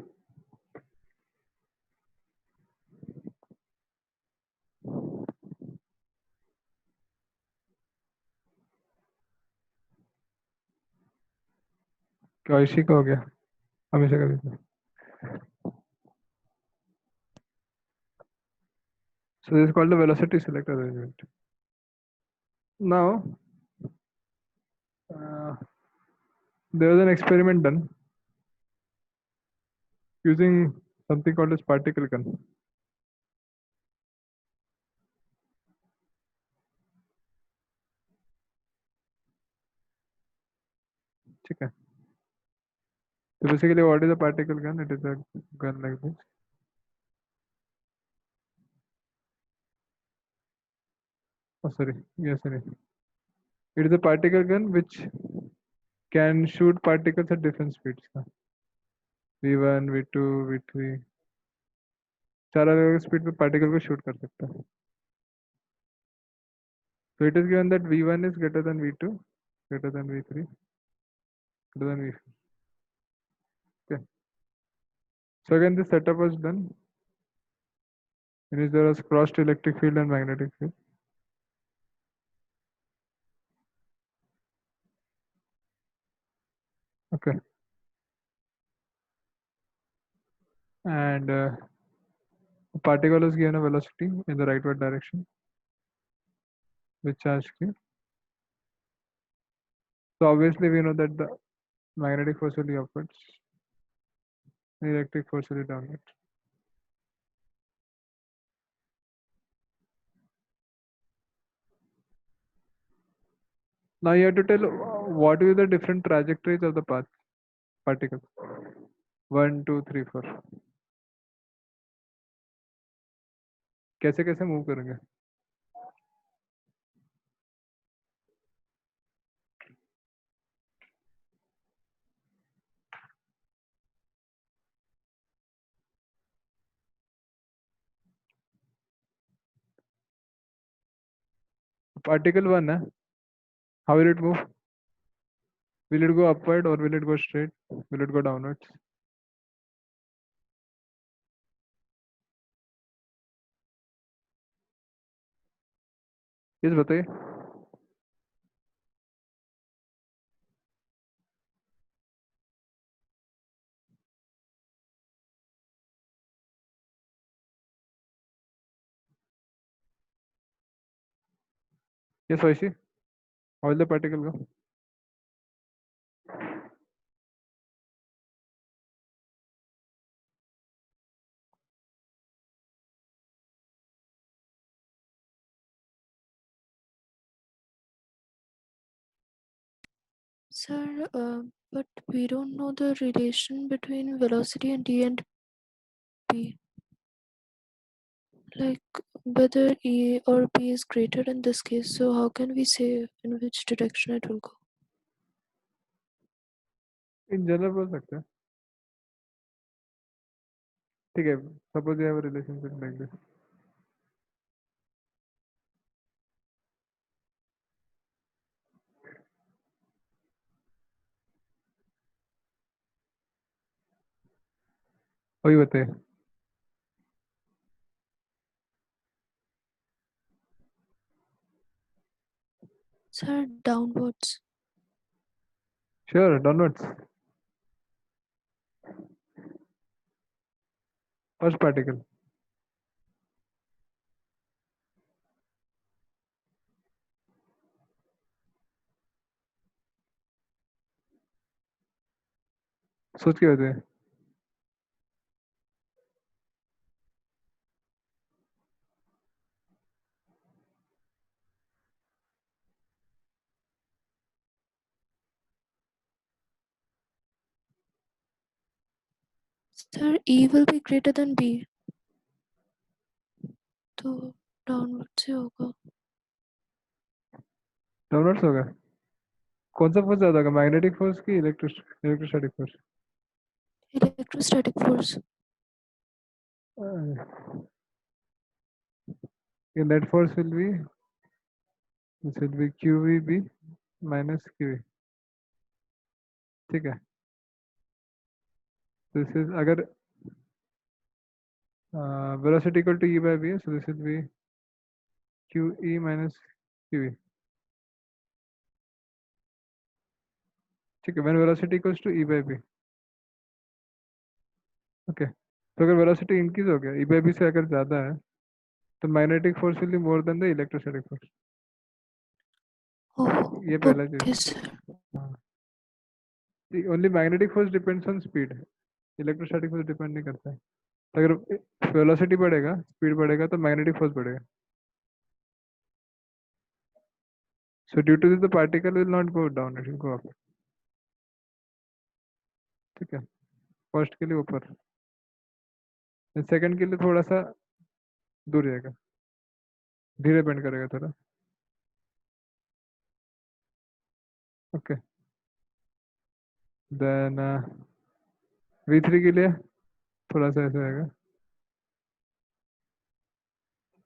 क्या इसी का हो गया? हमेशा का भी। So this is called the velocity selector arrangement. Now, there was an experiment done using something called as particle gun. ठीक है? So basically, what is a particle gun? It is a gun like this. Oh, sorry. Yes, sorry. It is a particle gun which can shoot particles at different speeds. V1, V2, V3. चार अलग अलग speed पे particle को shoot कर सकता है। So it is given that V1 is greater than V2, greater than V3, greater than V4. Okay. So again, this setup was done. In which there was crossed electric field and magnetic field. Okay. And a particle is given a velocity in the rightward direction with charge q. So obviously we know that the magnetic force will be upwards, the electric force will be downwards. Now you have to tell what will be the different trajectories of the path particles. 1, 2, 3, 4. कैसे कैसे move करेंगे? Particle 1 है. How will it move? Will it go upward or will it go straight? Will it go downwards? Yes, बताइए. Yes, Vaishi. How will the particle go? Sir, but we don't know the relation between velocity and d and p. Like whether e or p is greater in this case. So how can we say in which direction it will go? In general बोल सकते हैं. ठीक है. Suppose you have a relationship like this. वही बताइए. Sir, downwards. Sure, downwards. First particle. सोच के बताइए. Sir, e will be greater than b. तो downwards से होगा. Downwards होगा. कौन सा फोर्स ज्यादा होगा? मैग्नेटिक फोर्स की electrostatic force? Electrostatic force. The net force will be, this will be QVB minus QE. ठीक है. This is अगर velocity equal to E by B, so this will be QE minus QE. ठीक है. When velocity equals to E by B. Okay. तो अगर velocity increase हो गया, E by B से अगर ज़्यादा है, तो magnetic force will be more than the electrostatic force. Oh, ये पहला okay, चीज. sir. The only magnetic force depends on speed. Electrostatic force depend नहीं करता है. तो अगर velocity बढ़ेगा, speed बढ़ेगा, तो magnetic force बढ़ेगा. So due to this, the particle will not go down; it will go up. ठीक है. First के लिए ऊपर. Second के लिए थोड़ा सा दूर जाएगा. धीरे bend करेगा थोड़ा. Okay. Then V3 के लिए थोड़ा सा ऐसे आएगा.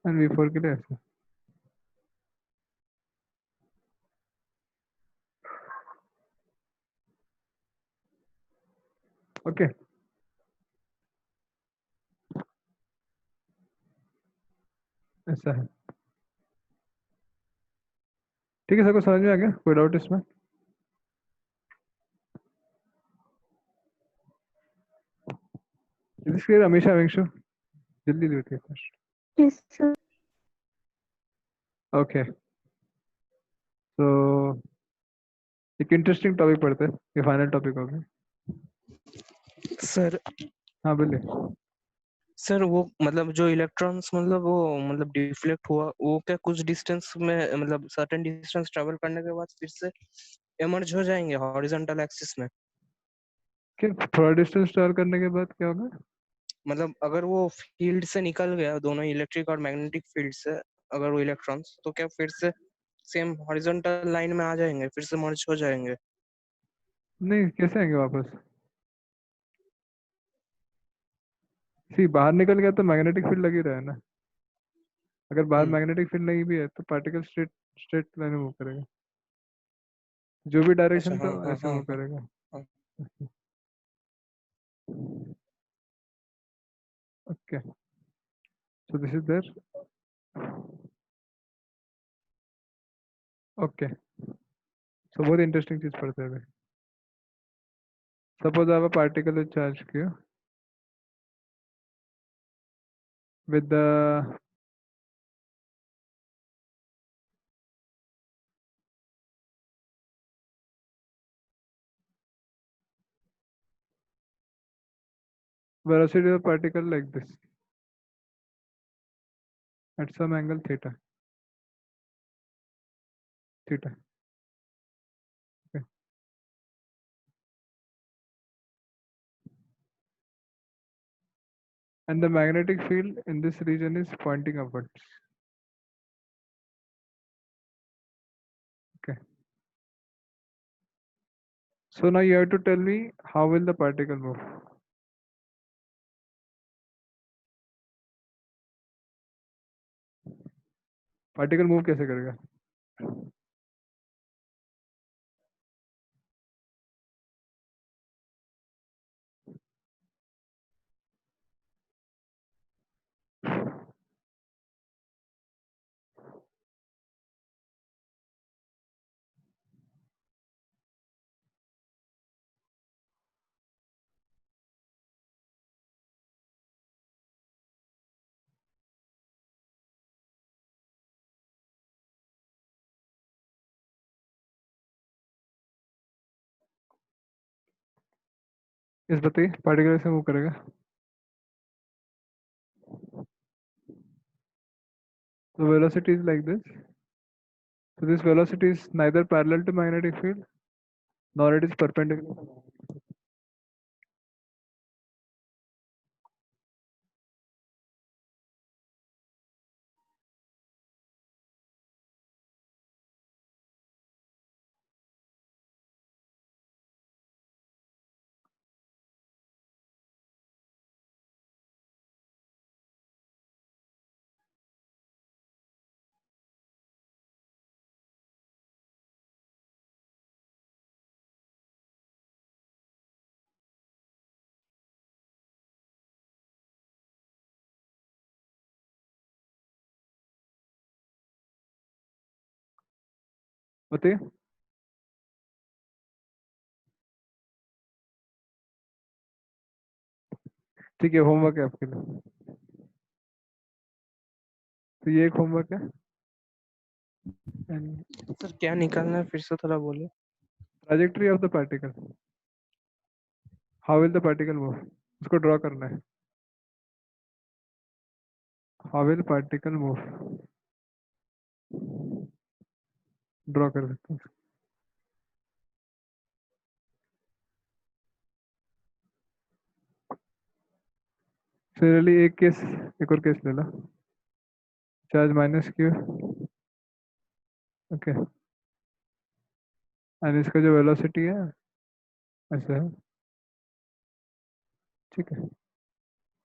And V4 के लिए ऐसे. Okay. ऐसा है. ठीक है. सबको समझ में आ गया? कोई डाउट इसमें? Is this clear, Amisha, Vingshu? जल्दी do it first. Yes, sir. Okay. So एक इंटरेस्टिंग टॉपिक पढ़ते हैं. ये फाइनल टॉपिक होगा. सर हाँ बोलिए. सर वो मतलब जो इलेक्ट्रॉन्स मतलब वो मतलब डिफ्लेक्ट हुआ वो क्या कुछ डिस्टेंस में मतलब सर्टेन डिस्टेंस ट्रेवल करने के बाद फिर से इमर्ज हो जाएंगे हॉरिजॉन्टल एक्सिस में? कि थोड़ा डिस्टेंस ट्रैवल करने के बाद क्या होगा? मतलब अगर वो फील्ड से निकल गया दोनों इलेक्ट्रिक और मैग्नेटिक फील्ड से, अगर वो इलेक्ट्रॉन्स, तो क्या फिर से सेम हॉरिजॉन्टल लाइन में आ जाएंगे, फिर से मर्ज हो जाएंगे? नहीं, कैसे आएंगे वापस? सी बाहर निकल गया तो मैग्नेटिक फील्ड लगी रहा है ना। अगर बाहर मैग्नेटिक फील्ड नहीं भी है तो पार्टिकल स्ट्रेट स्ट्रेट लाइन में मूव करेगा, जो भी अच्छा, डायरेक्शन था हाँ हाँ ऐसे हाँ मूव हाँ करेगा। हाँ। Okay, so this is there. Okay, so बहुत इंटरेस्टिंग चीज पढ़ते हैं अभी। सपोज आप पार्टिकल चार्ज किया with the velocity of the particle like this at some angle theta. Theta. Okay. And the magnetic field in this region is pointing upwards. Okay. So now you have to tell me how will the particle move? Particle move कैसे करेगा? इस बताइए particle कैसे move करेगा? The velocity is like this. So this velocity is neither parallel to magnetic field nor it is perpendicular. बताइए। ठीक है, homework है आपके लिए। तो ये एक होमवर्क है। सर क्या निकालना है फिर से थोड़ा बोलिए। Trajectory of the particle, how will the particle move, उसको ड्रॉ करना है। How will particle move, draw कर सकते हैं। सिमिलरली एक केस, एक और केस ले लो। Charge minus Q, okay, and इसका जो वेलोसिटी है ऐसा है, ठीक है।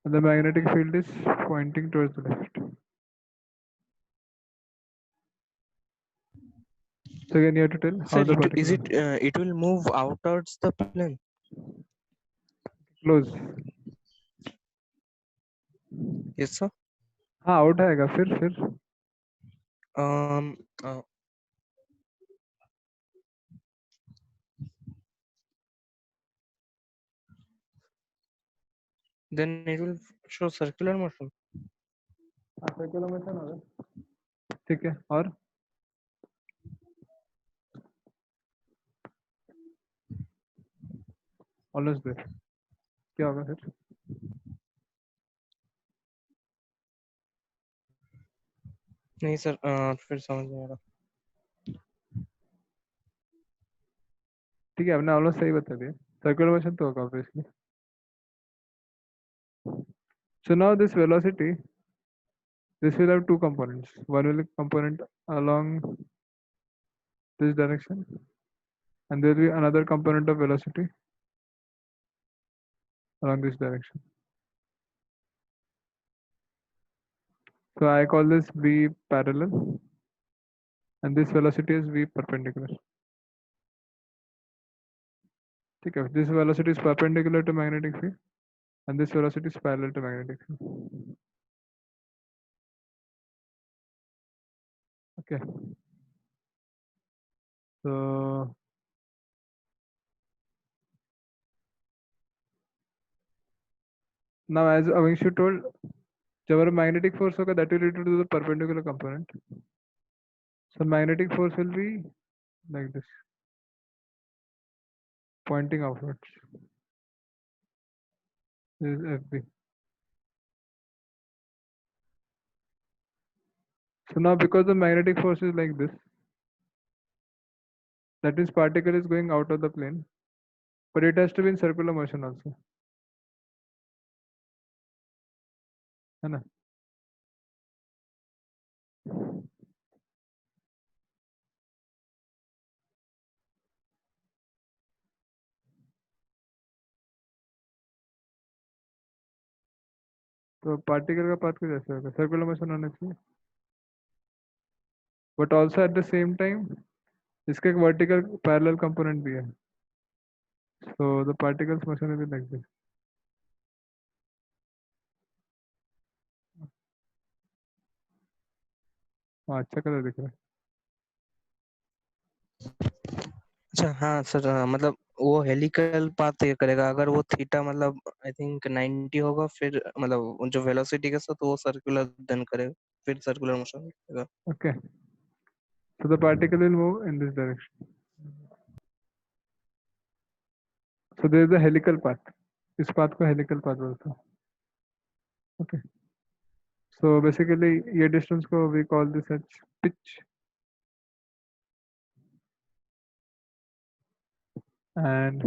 The magnetic field is pointing towards the left. So again you have to tell how sir the it is particle it it will move outwards the plane? close। Yes sir. हाँ out आएगा फिर um then it will show circular motion. Circular motion होगा, ठीक है। और always there क्या होगा फिर? नहीं सर, फिर समझ नहीं आ रहा। ठीक है, आपने ऑलमोस्ट सही बता दिया, सर्कुलर मोशन तो होगा obviously. So now this velocity, this will have two components. One will component along this direction, and there will be another component of velocity along this direction. So I call this v parallel, and this velocity is v perpendicular. Okay, this velocity is perpendicular to magnetic field, and this velocity is parallel to magnetic field. Okay. So now, as Avingshu told, जब हमारा magnetic force होगा, that will lead to the perpendicular component. So magnetic force will be like this, pointing outwards. This is FB. So now, because the magnetic force is like this, that means particle is going out of the plane, but it has to be in circular motion also. है ना? तो particle का path कुछ ऐसा होगा, circular motion होना चाहिए, but also at the same time इसका एक वर्टिकल पैरेलल कंपोनेंट भी है. So the particles motion will be like this. हाँ, अच्छा कलर दिख रहा है. अच्छा हाँ सर, मतलब वो हेलिकल पाथ ये करेगा अगर वो थीटा मतलब आई थिंक 90 होगा, फिर मतलब जो वेलोसिटी के साथ वो सर्कुलर देन करेगा, फिर सर्कुलर मोशन करेगा. Okay, so the particle will move in this direction. So there is a helical path. इस path को helical path बोलते हैं. Okay. So basically ये distance को we call this as pitch, and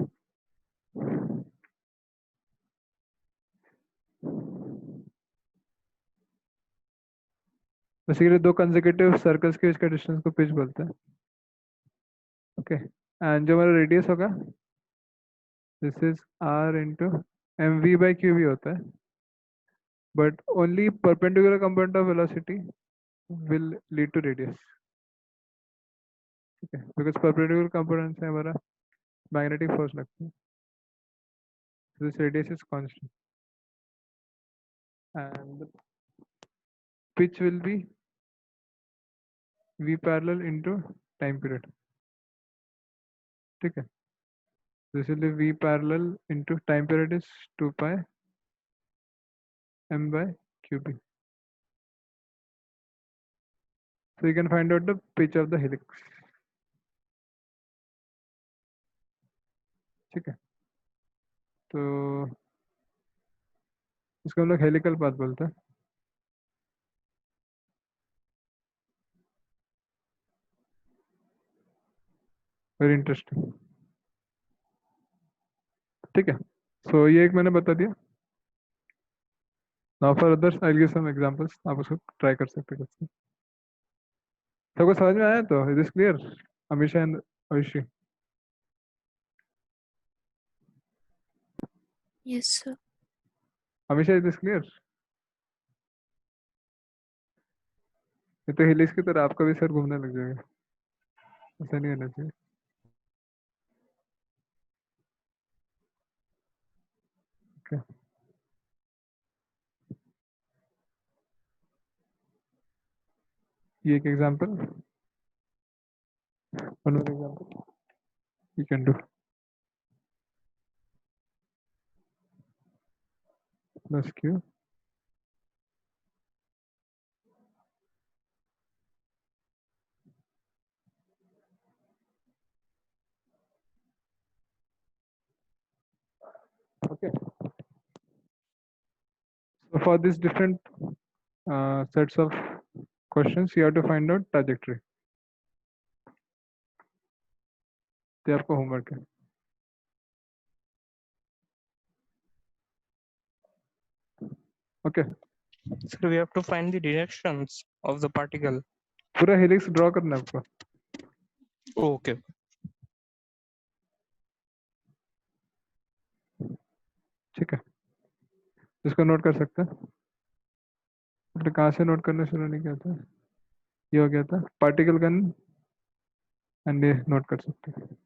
basically दो consecutive circles के इसका distance को pitch बोलते हैं. Okay, and जो हमारा radius होगा, this is r into mv by qv होता है, but only perpendicular component of velocity will lead to radius. Okay, because perpendicular component से हमारा magnetic force लगता है. So this radius is constant, and the pitch will be v parallel into time period. ठीक है, this will be v parallel into time period is 2 pi m by qb. So you can find out the pitch of the helix. ठीक है, तो इसको हम लोग helical path बोलते हैं. Very interesting. ठीक है, सो ये एक मैंने बता दिया. Now for others I will give some examples, आप उसको ट्राई कर सकते हैं. सबको समझ में आया? तो is this clear? Amisha and Ayushi, Yes, sir. Amisha is this clear? ये तो हिलिस की तरह आपका भी सर घूमने लग जाएगा, ऐसा नहीं होना चाहिए. Okay. ये एक example, one more example you can do plus q okay. So for these different sets of questions you have to find out trajectory. तो ये आपका होमवर्क है. Okay. So we have to find the directions of the particle. पूरा helix draw करना है आपको. Okay. ठीक है, इसको नोट कर सकते हैं. आपने कहाँ से नोट करना शुरू नहीं किया था? ये हो गया था पार्टिकल गन, एंड ये नोट कर सकते हैं.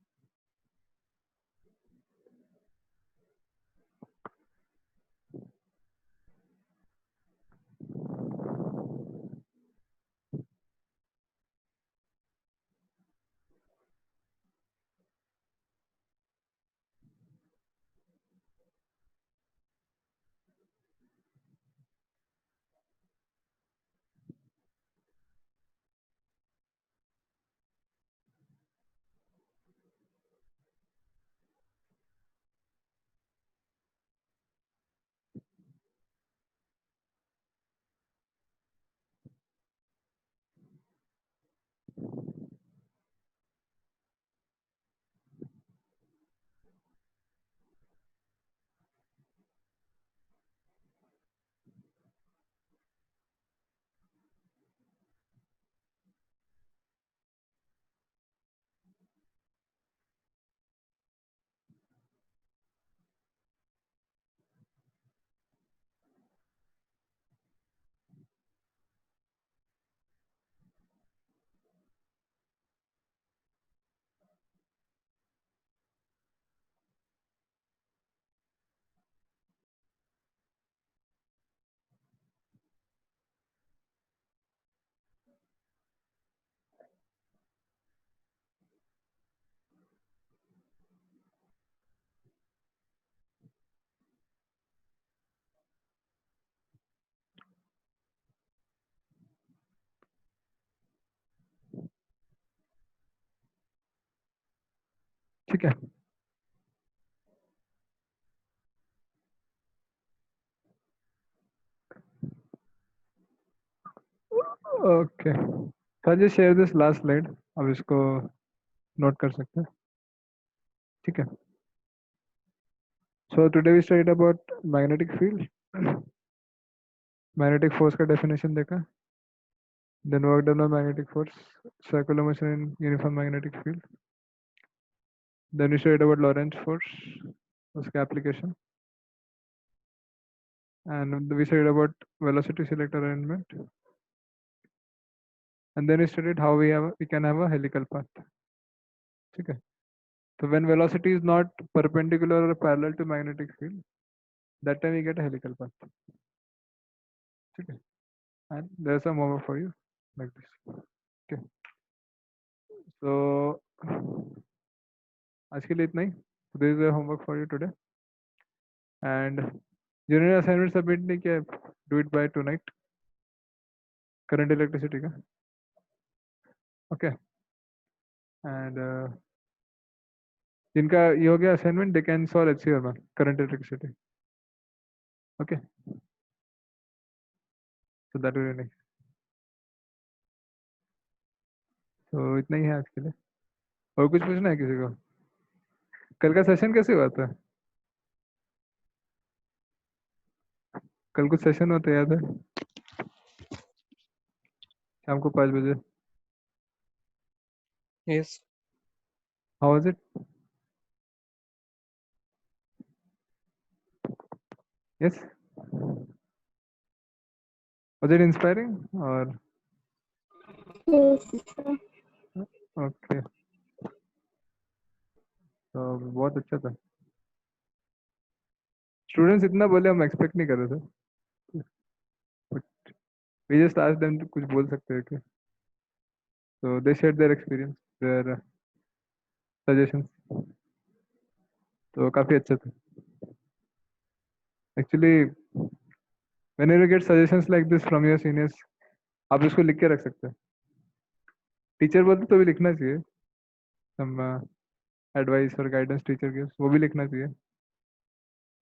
ठीक है. Okay, sir ji share this last slide. अब इसको नोट कर सकते हैं. ठीक है. So today we studied about magnetic field. Magnetic force का डेफिनेशन देखा. Then work done by magnetic force, circular motion in uniform magnetic field. Then we studied about Lorentz force, उसका application. And we studied about velocity selector arrangement, and then we studied how we can have a helical path. Okay. So when velocity is not perpendicular or parallel to magnetic field, that time we get a helical path. Okay. And there's some homework for you like this. Okay. So आज के लिए इतना ही. There is a homework for you today. And जिन्होंने assignment submit नहीं किया, do it by tonight. Current electricity का. Okay. And जिनका ये हो गया assignment, they can solve HCR में current electricity. Okay, so that will next. तो इतना ही है आज के लिए. और कुछ पूछना है किसी को? कल का सेशन कैसे हुआ था? कल कुछ सेशन होता याद है? शाम को 5 बजे. Yes. How was it? Yes, was it inspiring और ओके? तो बहुत अच्छा था. स्टूडेंट्स इतना बोले हम एक्सपेक्ट नहीं कर रहे थे. वी जस्ट आस्क्ड देम कुछ बोल सकते हैं क्या? So they shared their experience, their suggestions. तो काफी अच्छा था. Actually, whenever you get suggestions like this from your seniors, आप इसको लिख के रख सकते हैं. टीचर बोलते तो भी लिखना चाहिए. Some advice और guidance टीचर के वो भी लिखना चाहिए.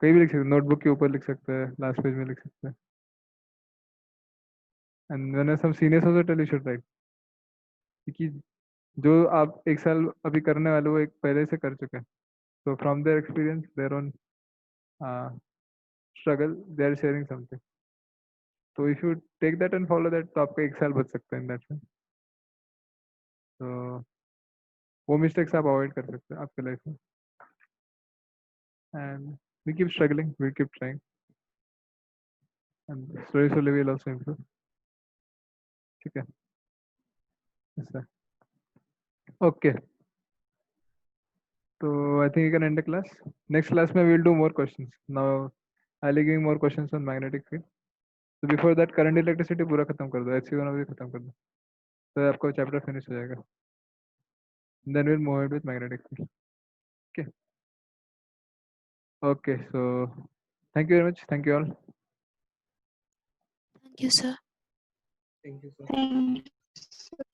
कहीं भी लिख सकते हैं, नोटबुक के ऊपर लिख सकते हैं, लास्ट पेज में लिख सकते हैं. and when some seniors also tell you should write, क्योंकि जो आप एक साल अभी करने वाले वो एक पहले से कर चुके हैं, so from their experience, their own struggle, they are sharing something. So if you take that and follow that, तो आपका एक साल बच सकता है in that sense. So वो mistakes आप avoid कर सकते हैं आपके life में. And we keep struggling, we keep trying, and slowly we'll also improve. ठीक है? Yes, sir. Okay. So I think you can end the class. Next class में we'll do more questions. Now I'll be giving more questions on magnetic field. So before that, current electricity पूरा खत्म कर दो, HC1 भी खत्म कर दो, तो आपका chapter finish हो जाएगा. Then we'll move ahead with magnetic field. Okay. Okay. So thank you very much. Thank you all. Thank you, sir. Thank you, sir. Thank you.